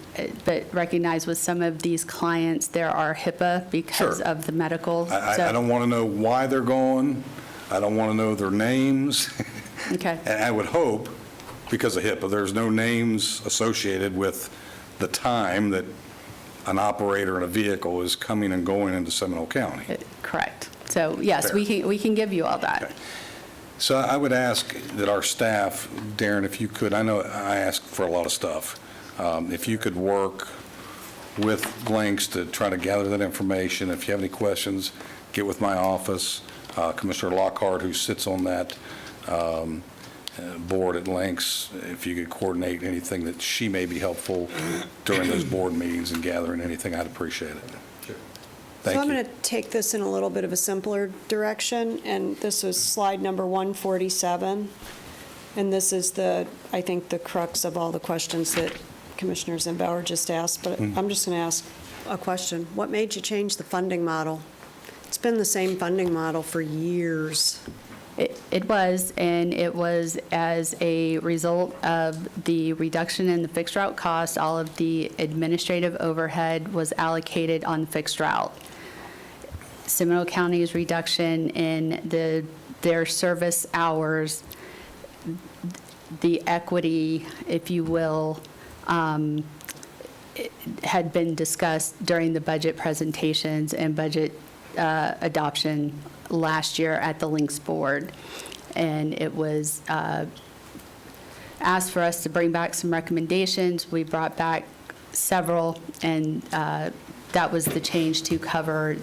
L: but recognize with some of these clients, there are HIPAA because
D: Sure.
L: of the medical.
D: I
L: so-
D: don't want to know why they're going. I don't want to know their names.
L: Okay.
D: And I would hope, because of HIPAA, there's no names associated with the time that an operator in a vehicle is coming and going into Seminole County.
L: Correct. So, yes,
D: Fair.
L: we can give you all that.
D: Okay. So I would ask that our staff, Darren, if you could, I know I ask for a lot of stuff, if you could work with Links to try to gather that information. If you have any questions, get with my office. Commissioner Lockhart, who sits on that board at Links, if you could coordinate anything that she may be helpful during those board meetings and gathering anything, I'd appreciate it.
A: So I'm
D: Thank
A: going
D: you.
A: to take this in a little bit of a simpler direction, and this was slide number 147. And this is I think, the crux of all the questions that Commissioner Zimbauer just asked, but I'm just going to ask a question. What made you change the funding model? It's been the same funding model for years.
L: It was, and it was as a result of the reduction in the fixed route cost. All of the administrative overhead was allocated on fixed route. Seminole County's reduction in their service hours, the equity, if you will, it had been discussed during the budget presentations and budget adoption last year at the Links Board. And it was asked for us to bring back some recommendations. We brought back several, and that was the change to cover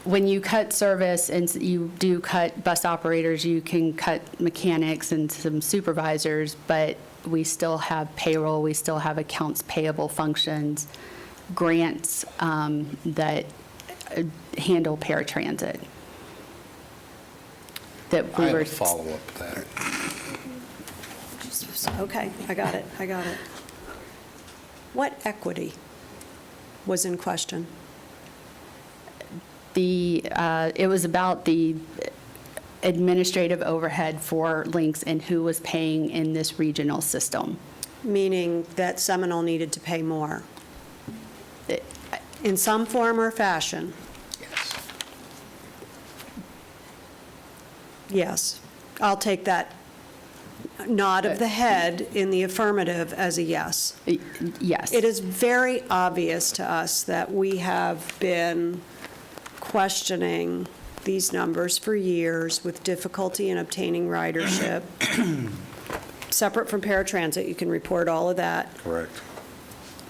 L: when you cut service and you do cut bus operators, you can cut mechanics and some supervisors, but we still have payroll, we still have accounts payable functions, grants that handle paratransit. That
D: I
L: we
D: have
L: were.
D: a follow-up to that.
A: Okay, I got it. What equity was in question?
L: It was about the administrative overhead for Links and who was paying in this regional system.
A: Meaning that Seminole needed to pay more? In some form or fashion? Yes. I'll take that nod of the head in the affirmative as a yes.
L: Yes.
A: It is very obvious to us that we have been questioning these numbers for years with difficulty in obtaining ridership. Separate from paratransit, you can report all of that.
D: Correct.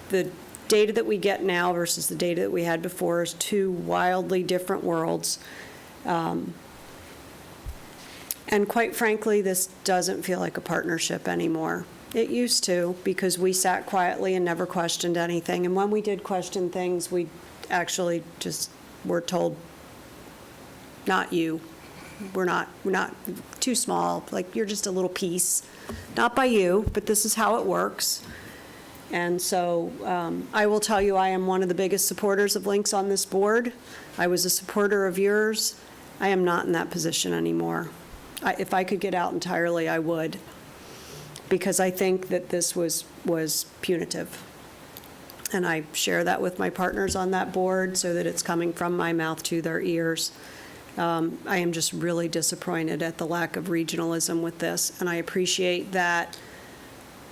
A: The data that we get now versus the data that we had before is two wildly different worlds. And quite frankly, this doesn't feel like a partnership anymore. It used to, because we sat quietly and never questioned anything. And when we did question things, we actually just were told, not you. We're not too small, like you're just a little piece. Not by you, but this is how it works. And so I will tell you, I am one of the biggest supporters of Links on this board. I was a supporter of yours. I am not in that position anymore. If I could get out entirely, I would, because I think that this was punitive. And I share that with my partners on that board so that it's coming from my mouth to their ears. I am just really disappointed at the lack of regionalism with this, and I appreciate that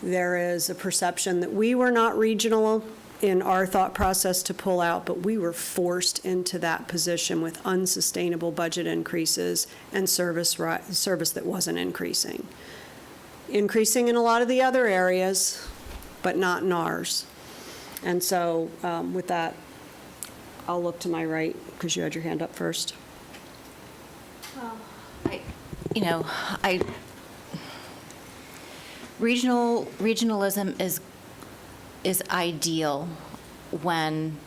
A: there is a perception that we were not regional in our thought process to pull out, but we were forced into that position with unsustainable budget increases and service that wasn't increasing. Increasing in a lot of the other areas, but not in ours. And so with that, I'll look to my right, because you had your hand up first.
F: Regionalism is ideal when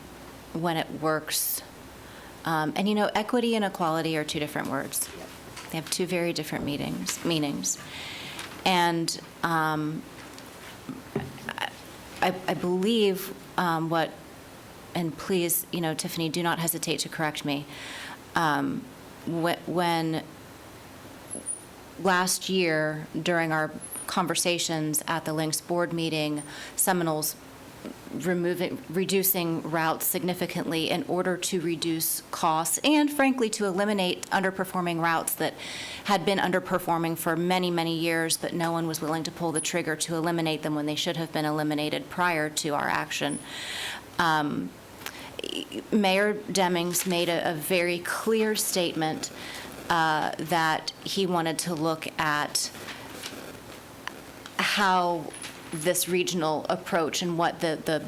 F: it works. And equity and equality are two different words. They have two very different meanings. And I believe what, and please, Tiffany, do not hesitate to correct me. When last year, during our conversations at the Links board meeting, Seminole's reducing routes significantly in order to reduce costs and, frankly, to eliminate underperforming routes that had been underperforming for many, many years, but no one was willing to pull the trigger to eliminate them when they should have been eliminated prior to our action. Mayor Demings made a very clear statement that he wanted to look at how this regional approach and what the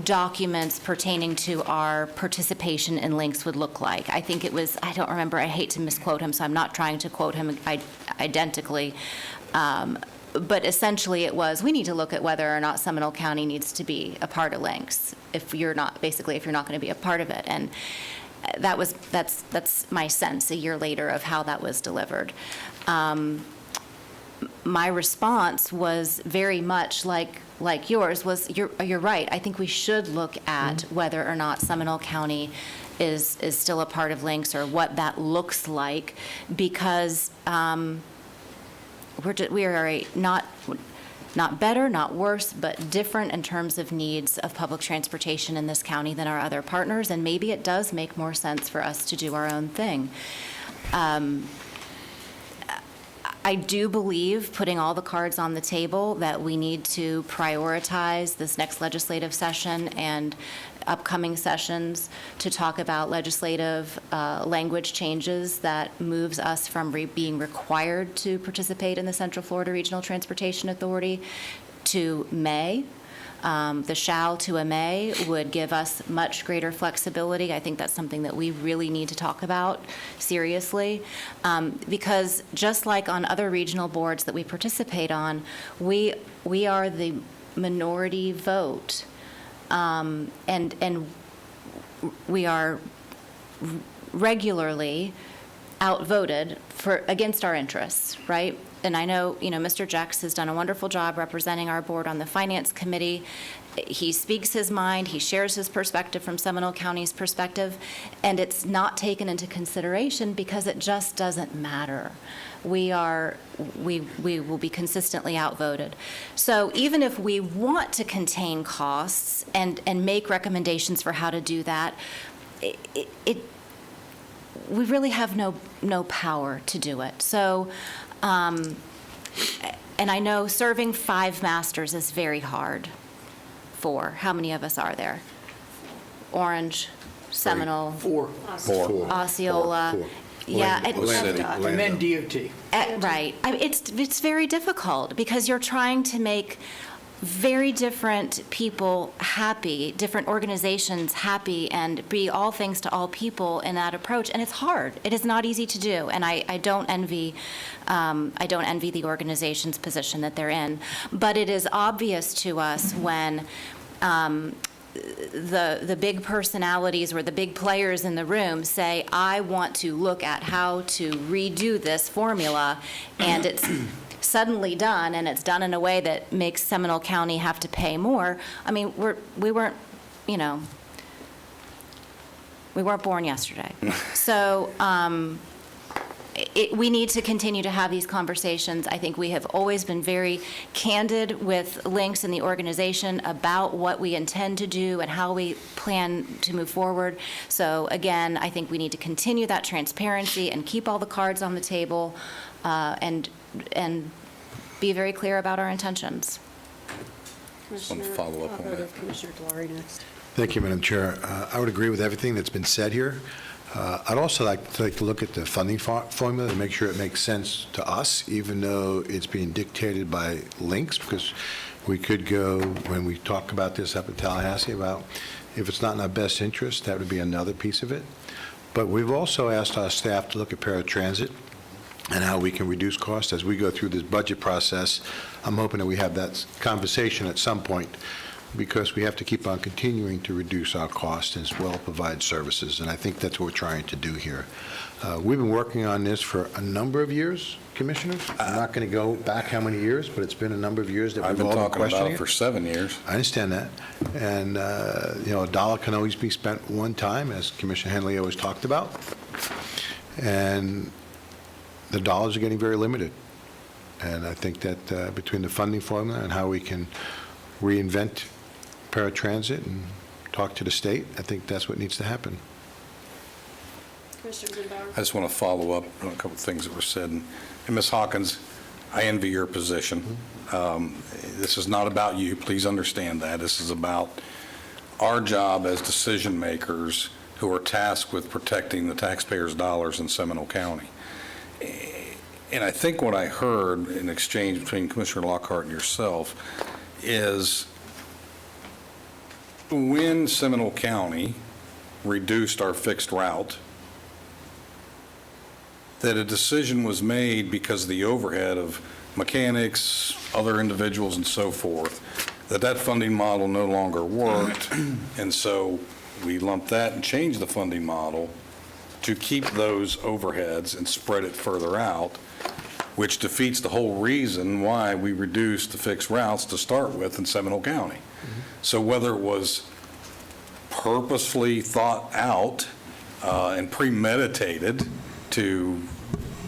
F: documents pertaining to our participation in Links would look like. I think it was, I don't remember, I hate to misquote him, so I'm not trying to quote him identically. But essentially it was, we need to look at whether or not Seminole County needs to be a part of Links if you're not going to be a part of it. And that's my sense a year later of how that was delivered. My response was very much like yours, was you're right. I think we should look at whether or not Seminole County is still a part of Links, or what that looks like, because we are not better, not worse, but different in terms of needs of public transportation in this county than our other partners, and maybe it does make more sense for us to do our own thing. I do believe, putting all the cards on the table, that we need to prioritize this next legislative session and upcoming sessions to talk about legislative language changes that moves us from being required to participate in the Central Florida Regional Transportation Authority to may. The shall to a may would give us much greater flexibility. I think that's something that we really need to talk about seriously, because just like on other regional boards that we participate on, we are the minority vote, and we are regularly outvoted against our interests, right? And I know, Mr. Jex has done a wonderful job representing our board on the Finance Committee. He speaks his mind, he shares his perspective from Seminole County's perspective, and it's not taken into consideration because it just doesn't matter. We will be consistently outvoted. So even if we want to contain costs and make recommendations for how to do that, we really have no power to do it. So, and I know serving 5 masters is very hard. 4. How many of us are there? Orange, Seminole,
J: 4.
F: Osceola.
B: Four.
F: Yeah,
J: And then DOT.
F: right. It's very difficult because you're trying to make very different people happy, different organizations happy, and be all things to all people in that approach. And it's hard. It is not easy to do. And I don't envy the organization's position that they're in. But it is obvious to us when the big personalities or the big players in the room say, I want to look at how to redo this formula, and it's suddenly done, and it's done in a way that makes Seminole County have to pay more, I mean, we weren't, you know, we weren't born yesterday. So we need to continue to have these conversations. I think we have always been very candid with Lynx and the organization about what we intend to do and how we plan to move forward. So again, I think we need to continue that transparency and keep all the cards on the table, and be very clear about our intentions.
D: Just want to follow up on
A: I'll go
D: that.
A: to Commissioner Delory next.
B: Thank you, Madam Chair. I would agree with everything that's been said here. I'd also like to look at the funding formula and make sure it makes sense to us, even though it's being dictated by Lynx, because we could go, when we talk about this up in Tallahassee, about if it's not in our best interest, that would be another piece of it. But we've also asked our staff to look at paratransit and how we can reduce costs as we go through this budget process. I'm hoping that we have that conversation at some point, because we have to keep on continuing to reduce our costs as well, provide services, and I think that's what we're trying to do here. We've been working on this for a number of years, Commissioners. I'm not going to go back how many years, but it's been a number of years that
D: I've
B: we've
D: been
B: all been
D: talking about
B: questioning
D: it for
B: it.
D: 7 years.
B: I understand that. And, you know, a dollar can always be spent one time, as Commissioner Henley always talked about. And the dollars are getting very limited. And I think that between the funding formula and how we can reinvent paratransit and talk to the state, I think that's what needs to happen.
A: Commissioner Greenbauer.
D: I just want to follow up on a couple of things that were said. And Ms. Hawkins, I envy your position. This is not about you. Please understand that. This is about our job as decision makers who are tasked with protecting the taxpayers' dollars in Seminole County. And I think what I heard in exchange between Commissioner Lockhart and yourself is when Seminole County reduced our fixed route, that a decision was made because of the overhead of mechanics, other individuals, and so forth, that funding model no longer worked. And so we lumped that and changed the funding model to keep those overheads and spread it further out, which defeats the whole reason why we reduced the fixed routes to start with in Seminole County. So whether it was purposefully thought out and premeditated to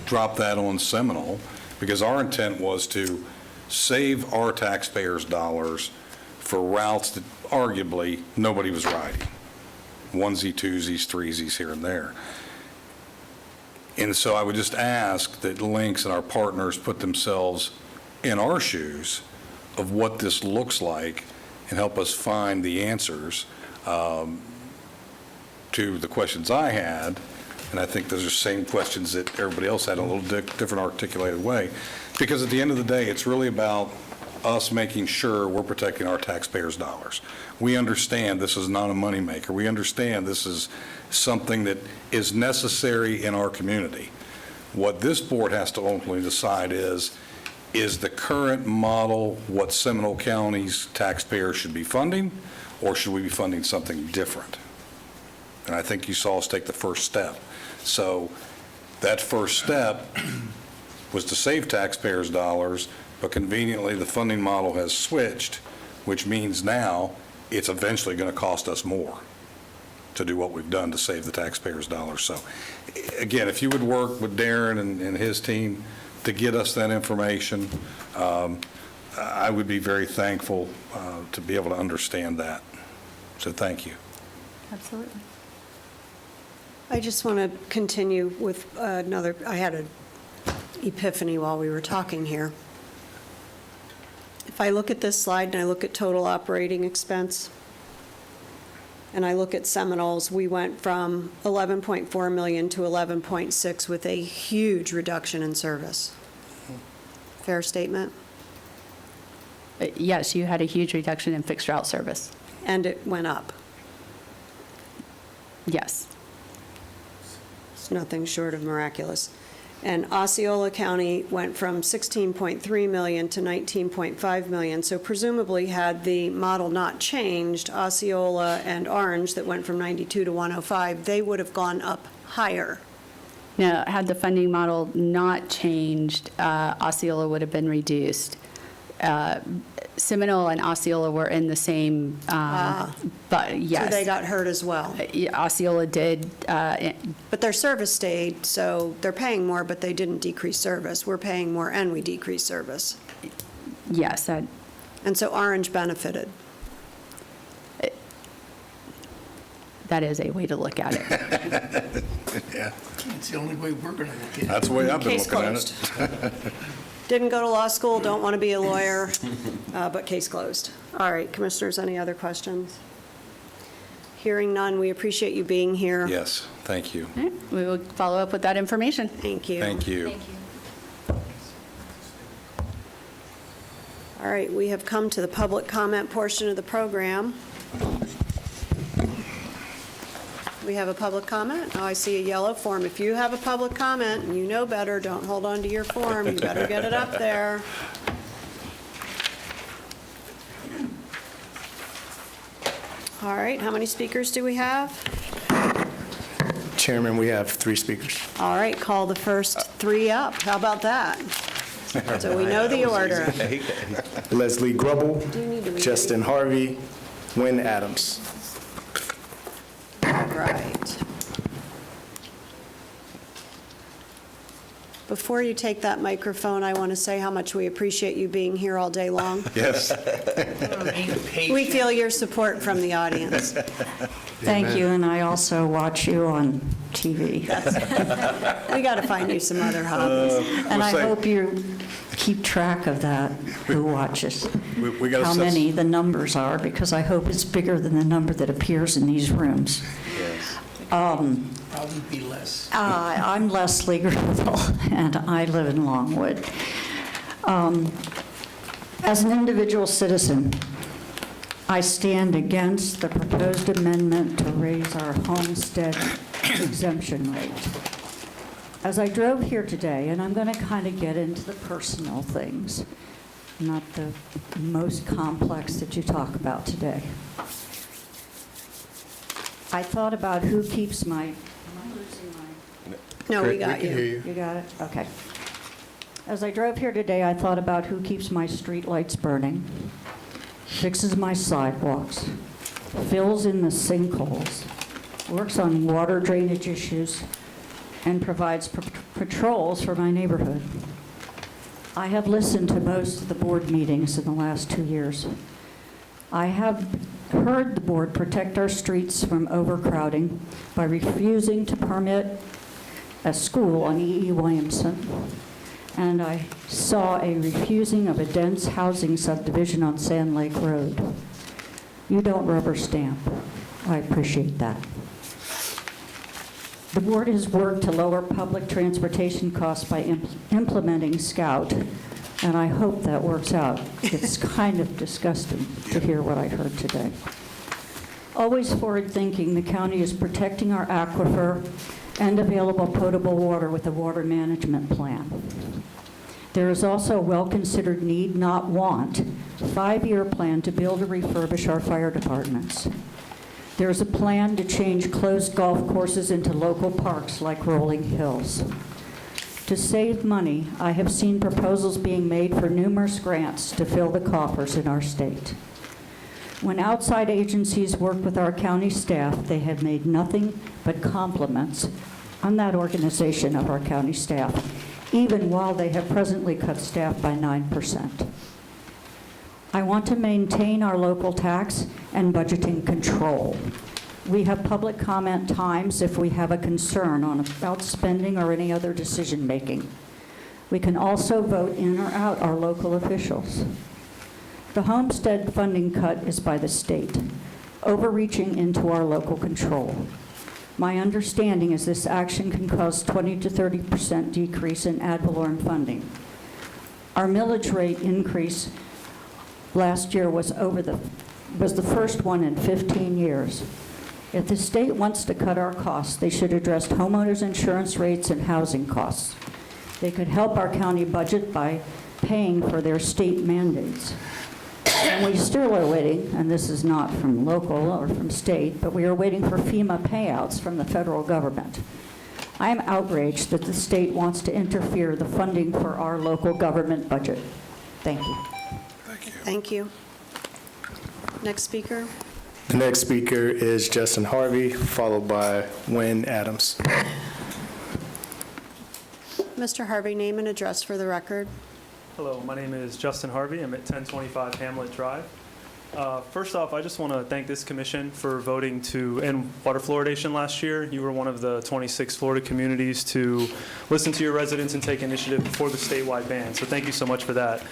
D: drop that on Seminole, because our intent was to save our taxpayers' dollars for routes that arguably nobody was riding. Onesie, twosies, threesies here and there. And so I would just ask that Lynx and our partners put themselves in our shoes of what this looks like and help us find the answers to the questions I had. And I think those are the same questions that everybody else had in a little different articulated way. Because at the end of the day, it's really about us making sure we're protecting our taxpayers' dollars. We understand this is not a moneymaker. We understand this is something that is necessary in our community. What this board has to ultimately decide is the current model what Seminole County's taxpayers should be funding, or should we be funding something different? And I think you saw us take the first step. So that first step was to save taxpayers' dollars, but conveniently the funding model has switched, which means now it's eventually going to cost us more to do what we've done to save the taxpayers' dollars. So again, if you would work with Darren and his team to get us that information, I would be very thankful to be able to understand that. So thank you.
F: Absolutely.
A: I just want to continue with another, I had an epiphany while we were talking here. If I look at this slide and I look at total operating expense, and I look at Seminoles, we went from 11.4 million to 11.6 with a huge reduction in service. Fair statement?
L: Yes, you had a huge reduction in fixed route service.
A: And it went up.
L: Yes.
A: It's nothing short of miraculous. And Osceola County went from 16.3 million to 19.5 million. So presumably, had the model not changed, Osceola and Orange, that went from 92 to 105, they would have gone up higher
L: Now, had the funding model not changed, Osceola would have been reduced. Seminole and Osceola were in the same, but yes.
A: So they got hurt as well.
L: Yeah, Osceola did,
A: But their service stayed, so they're paying more, but they didn't decrease service. We're paying more and we decreased service.
L: yes, that,
A: And so Orange benefited.
L: that is a way to look at it.
D: Yeah,
J: It's the only way we're going to look at it.
D: that's the way I've been
A: Case
D: looking at
A: closed.
D: it.
A: Didn't go to law school, don't want to be a lawyer, but case closed. All right, Commissioners, any other questions? Hearing none, we appreciate you being here.
D: Yes, thank you.
L: All right, we will follow up with that information.
A: Thank you.
D: Thank you.
A: All right, we have come to the public comment portion of the program. We have a public comment? Oh, I see a yellow form. If you have a public comment and you know better, don't hold on to your form. You better get it up there. All right, how many speakers do we have?
M: Chairman, we have 3 speakers.
A: All right, call the first 3 up. How about that? So we know the order.
M: Leslie Grubble,
A: Do you need to read
M: Justin Harvey, Wynn Adams.
A: All right. Before you take that microphone, I want to say how much we appreciate you being here all day long.
D: Yes.
A: We feel your support from the audience.
N: Thank you, and I also watch you on TV.
A: We got to find you some other hobbies.
N: And I hope you keep track of that, who watches,
D: We got
N: how many the numbers are, because I hope it's bigger than the number that appears in these rooms.
J: Probably be less.
N: I'm Leslie Grubble, and I live in Longwood. As an individual citizen, I stand against the proposed amendment to raise our homestead exemption rate. As I drove here today, and I'm going to kind of get into the personal things, not the most complex that you talk about today. I thought about who keeps my, am I losing my?
A: No, we got
B: can hear
A: you.
B: you.
N: You got it? Okay. As I drove here today, I thought about who keeps my street lights burning, fixes my sidewalks, fills in the sinkholes, works on water drainage issues, and provides patrols for my neighborhood. I have listened to most of the board meetings in the last 2 years. I have heard the board protect our streets from overcrowding by refusing to permit a school on E.E. Williamson, and I saw a refusing of a dense housing subdivision on Sand Lake Road. You don't rubber stamp. I appreciate that. The board has worked to lower public transportation costs by implementing Scout, and I hope that works out. It's kind of disgusting to hear what I heard today. Always forward-thinking, the county is protecting our aquifer and available potable water with a water management plan. There is also a well-considered need, not want, 5-year plan to build or refurbish our fire departments. There is a plan to change closed golf courses into local parks like Rolling Hills. To save money, I have seen proposals being made for numerous grants to fill the coffers in our state. When outside agencies work with our county staff, they have made nothing but compliments on that organization of our county staff, even while they have presently cut staff by 9%. I want to maintain our local tax and budgeting control. We have public comment times if we have a concern about spending or any other decision-making. We can also vote in or out our local officials. The homestead funding cut is by the state, overreaching into our local control. My understanding is this action can cause 20 to 30% decrease in ad valorem funding. Our millage rate increase last year was the first one in 15 years. If the state wants to cut our costs, they should address homeowners' insurance rates and housing costs. They could help our county budget by paying for their state mandates. And we still are waiting, and this is not from local or from state, but we are waiting for FEMA payouts from the federal government. I am outraged that the state wants to interfere the funding for our local government budget. Thank you.
A: Thank you. Next speaker.
M: The next speaker is Justin Harvey, followed by Wynn Adams.
A: Mr. Harvey, name and address for the record.
O: Hello, my name is Justin Harvey. I'm at 1025 Hamlet Drive. First off, I just want to thank this commission for voting to end water fluoridation last year. You were one of the 26 Florida communities to listen to your residents and take initiative before the statewide ban. So thank you so much for that.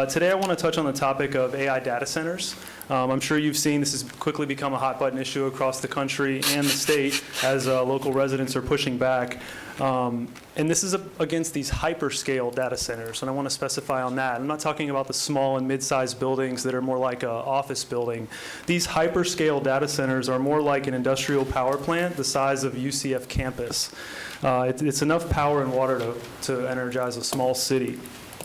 O: Today, I want to touch on the topic of AI data centers. I'm sure you've seen this has quickly become a hot button issue across the country and the state as local residents are pushing back. And this is against these hyperscale data centers, and I want to specify on that. I'm not talking about the small and mid-sized buildings that are more like an office building. These hyperscale data centers are more like an industrial power plant the size of UCF campus. It's enough power and water to energize a small city.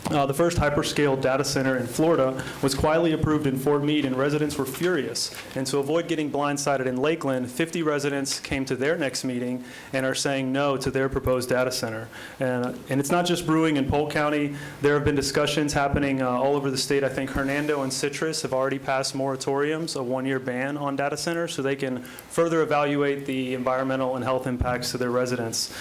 O: The first hyperscale data center in Florida was quietly approved in Fort Meade, and residents were furious. And to avoid getting blindsided in Lakeland, 50 residents came to their next meeting and are saying no to their proposed data center. And it's not just brewing in Polk County. There have been discussions happening all over the state. I think Hernando and Citrus have already passed moratoriums, a one-year ban on data centers, so they can further evaluate the environmental and health impacts to their residents.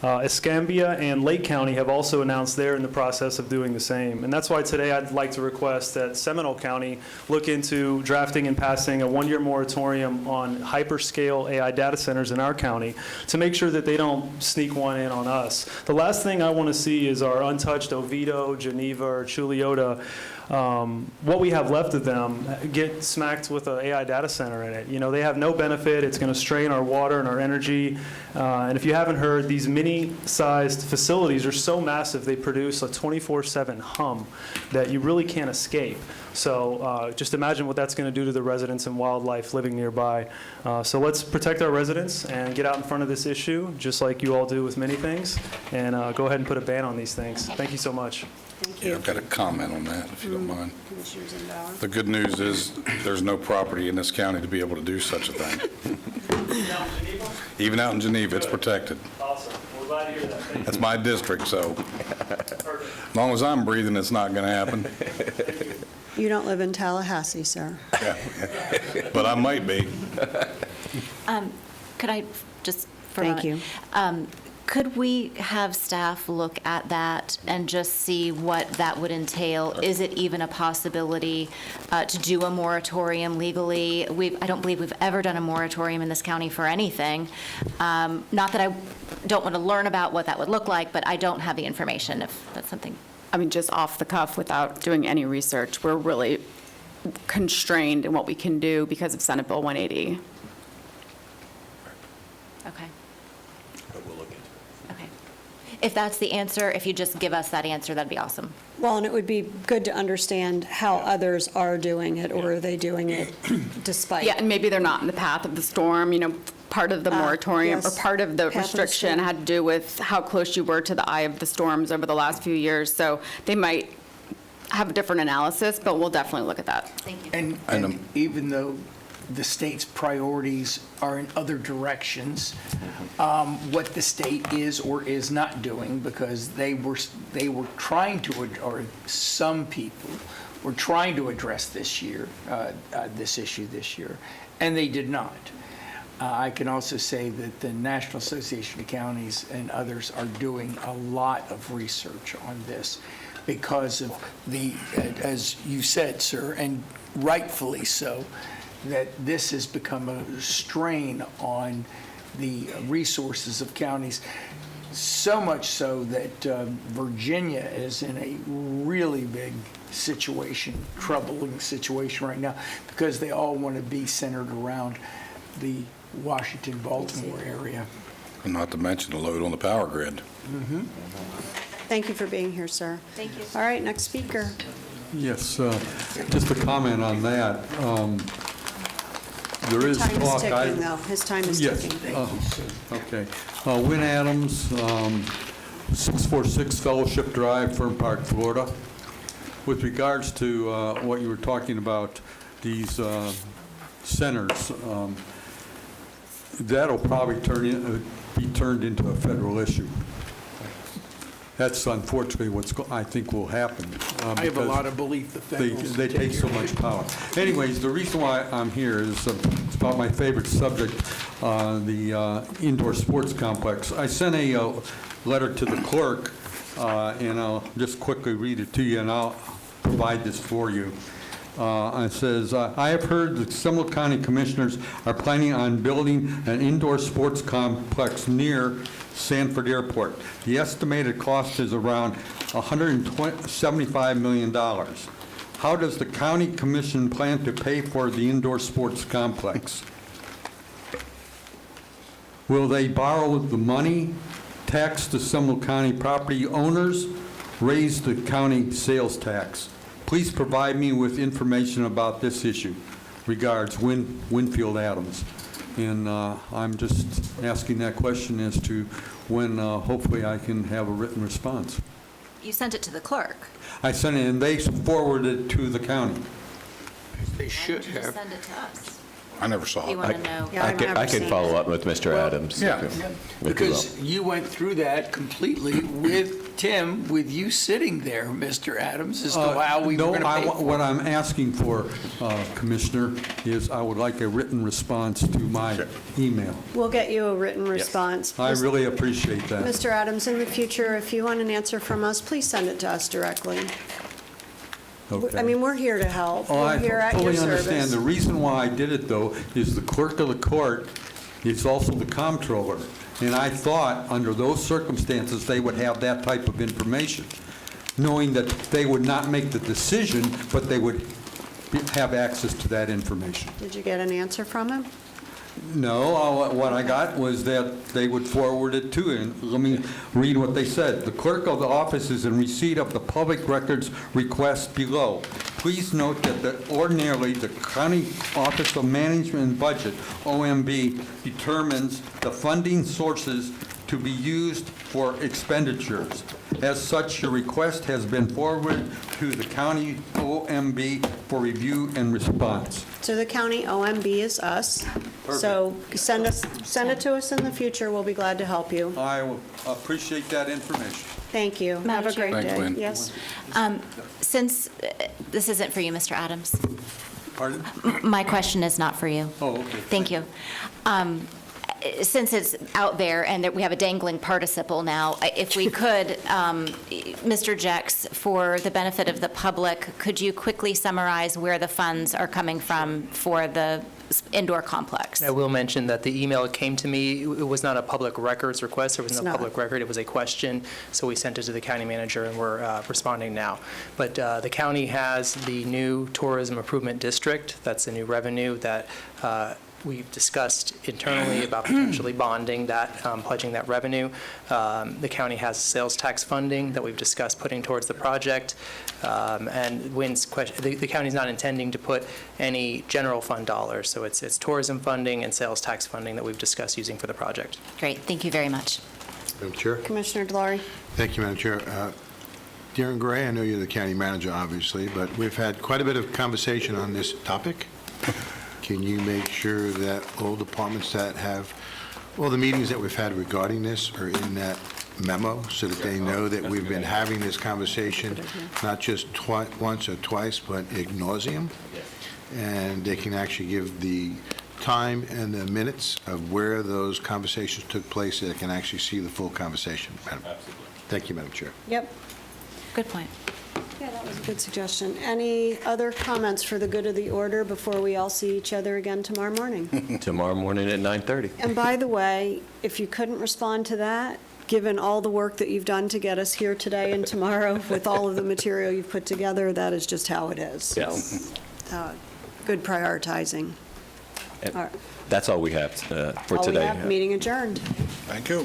O: Escambia and Lake County have also announced they're in the process of doing the same. And that's why today I'd like to request that Seminole County look into drafting and passing a one-year moratorium on hyperscale AI data centers in our county to make sure that they don't sneak one in on us. The last thing I want to see is our untouched Oviedo, Geneva, or Chuliota, what we have left of them, get smacked with an AI data center in it. You know, they have no benefit. It's going to strain our water and our energy. And if you haven't heard, these mini-sized facilities are so massive, they produce a 24/7 hum that you really can't escape. So just imagine what that's going to do to the residents and wildlife living nearby. So let's protect our residents and get out in front of this issue, just like you all do with many things, and go ahead and put a ban on these things. Thank you so much.
A: Thank
D: Yeah,
A: you.
D: I've got a comment on that, if you don't mind.
A: Commissioners Inbound.
D: The good news is there's no property in this county to be able to do such a thing. Even out in Geneva, it's protected.
O: Awesome. We're glad to hear that. Thank you.
D: That's my district, so as long as I'm breathing, it's not going to happen.
A: You don't live in Tallahassee, sir.
D: But I might be.
F: Could I just, for a
A: Thank
F: moment, could we have staff look at that and just see what that would entail? Is it even a possibility to do a moratorium legally? I don't believe we've ever done a moratorium in this county for anything. Not that I don't want to learn about what that would look like, but I don't have the information if that's something.
P: I mean, just off the cuff, without doing any research, we're really constrained in what we can do because of Senate Bill 180.
F: Okay. Okay. If that's the answer, if you just give us that answer, that'd be awesome.
A: Well, and it would be good to understand how others are doing it, or are they doing it despite?
P: Yeah, and maybe they're not in the path of the storm, you know, part of the moratorium or
A: yes.
P: part of the
A: Path of the
P: restriction
A: storm.
P: had to do with how close you were to the eye of the storms over the last few years. So they might have a different analysis, but we'll definitely look at that.
F: Thank you.
J: And even though the state's priorities are in other directions, what the state is or is not doing, because they were trying to, or some people were trying to address this year, this issue this year, and they did not. I can also say that the National Association of Counties and others are doing a lot of research on this because of the, as you said, sir, and rightfully so, that this has become a strain on the resources of counties, so much so that Virginia is in a really big situation, troubling situation right now, because they all want to be centered around the Washington-Baltimore area.
D: And not to mention the load on the power grid.
A: Thank you for being here, sir.
F: Thank you.
A: All right, next speaker.
Q: Yes, just a comment on that. There is
A: Time is
Q: talk.
A: ticking, though. His time is
Q: Yes.
A: ticking.
Q: Okay. Wynn Adams, 646 Fellowship Drive, Fern Park, Florida. With regards to what you were talking about, these centers, that'll probably be turned into a federal issue. That's unfortunately I think will happen.
J: I have a
Q: because
J: lot of belief the federals.
Q: they take so much power. Anyways, the reason why I'm here is it's about my favorite subject, the indoor sports complex. I sent a letter to the clerk, and I'll just quickly read it to you, and I'll provide this for you. It says, I have heard the Seminole County Commissioners are planning on building an indoor sports complex near Sanford Airport. The estimated cost is around $175 million. How does the county commission plan to pay for the indoor sports complex? Will they borrow the money, tax the Seminole County property owners, raise the county sales tax? Please provide me with information about this issue. Regards, Winfield Adams. And I'm just asking that question as to when hopefully I can have a written response.
F: You sent it to the clerk.
Q: I sent it, and they forwarded it to the county.
J: They should
F: Just
J: have.
F: send it to us.
D: I never saw
F: You
D: it.
F: want to know?
A: Yeah, I've never
R: I can
A: seen
R: follow
A: it.
R: up with Mr. Adams.
D: Yeah.
R: if you
J: Because
R: will.
J: you went through that completely with Tim, with you sitting there, Mr. Adams, as to how we were going to pay for
Q: What
J: it.
Q: I'm asking for, Commissioner, is I would like a written response to my email.
A: We'll get you a written response.
Q: I really appreciate that.
A: Mr. Adams, in the future, if you want an answer from us, please send it to us directly.
Q: Okay.
A: I mean, we're here to help.
Q: Oh,
A: We're here
Q: I
A: at your
Q: fully understand.
A: service.
Q: The reason why I did it, though, is the clerk of the court is also the comptroller. And I thought, under those circumstances, they would have that type of information, knowing that they would not make the decision, but they would have access to that information.
A: Did you get an answer from him?
Q: No, what I got was that they would forward it to him. Let me read what they said. The clerk of the office is in receipt of the public records request below. Please note that ordinarily the County Office of Management and Budget, OMB, determines the funding sources to be used for expenditures. As such, your request has been forwarded to the county OMB for review and response.
A: So the county OMB is us. So send it to us in the future. We'll be glad to help you.
Q: I will appreciate that information.
A: Thank you. Have
F: Madam
A: a great
F: Chair.
A: day.
D: Thanks, Lynn.
A: Yes.
F: Since this isn't for you, Mr. Adams,
Q: Pardon?
F: my question is not for you.
Q: Oh, okay.
F: Thank you. Since it's out there and that we have a dangling participle now, if we could, Mr. Jex, for the benefit of the public, could you quickly summarize where the funds are coming from for the indoor complex?
E: I will mention that the email that came to me, it was not a public records request, there was
A: It's
E: no
A: not.
E: public record, it was a question, so we sent it to the county manager, and we're responding now. But the county has the new tourism improvement district, that's a new revenue that we've discussed internally about potentially bonding that, pledging that revenue. The county has sales tax funding that we've discussed putting towards the project. And Wynn's question, the county's not intending to put any general fund dollars, so it's tourism funding and sales tax funding that we've discussed using for the project.
F: Great, thank you very much.
B: Madam Chair?
A: Commissioner Delory?
B: Thank you, Madam Chair. Darren Gray, I know you're the county manager, obviously, but we've had quite a bit of conversation on this topic. Can you make sure that all departments that have, all the meetings that we've had regarding this are in that memo so that they know that we've been having this conversation, not just once or twice, but ad nauseum? And they can actually give the time and the minutes of where those conversations took place so they can actually see the full conversation, Madam. Absolutely. Thank you, Madam Chair.
A: Yep.
F: Good point.
A: Yeah, that was a good suggestion. Any other comments for the good of the order before we all see each other again tomorrow morning?
R: Tomorrow morning at 9:30.
A: And by the way, if you couldn't respond to that, given all the work that you've done to get us here today and tomorrow with all of the material you've put together, that is just how it is. So,
R: Yes.
A: good prioritizing.
R: And
A: All right.
R: That's all we have for
A: All we
R: today.
A: have, meeting adjourned.
D: Thank you.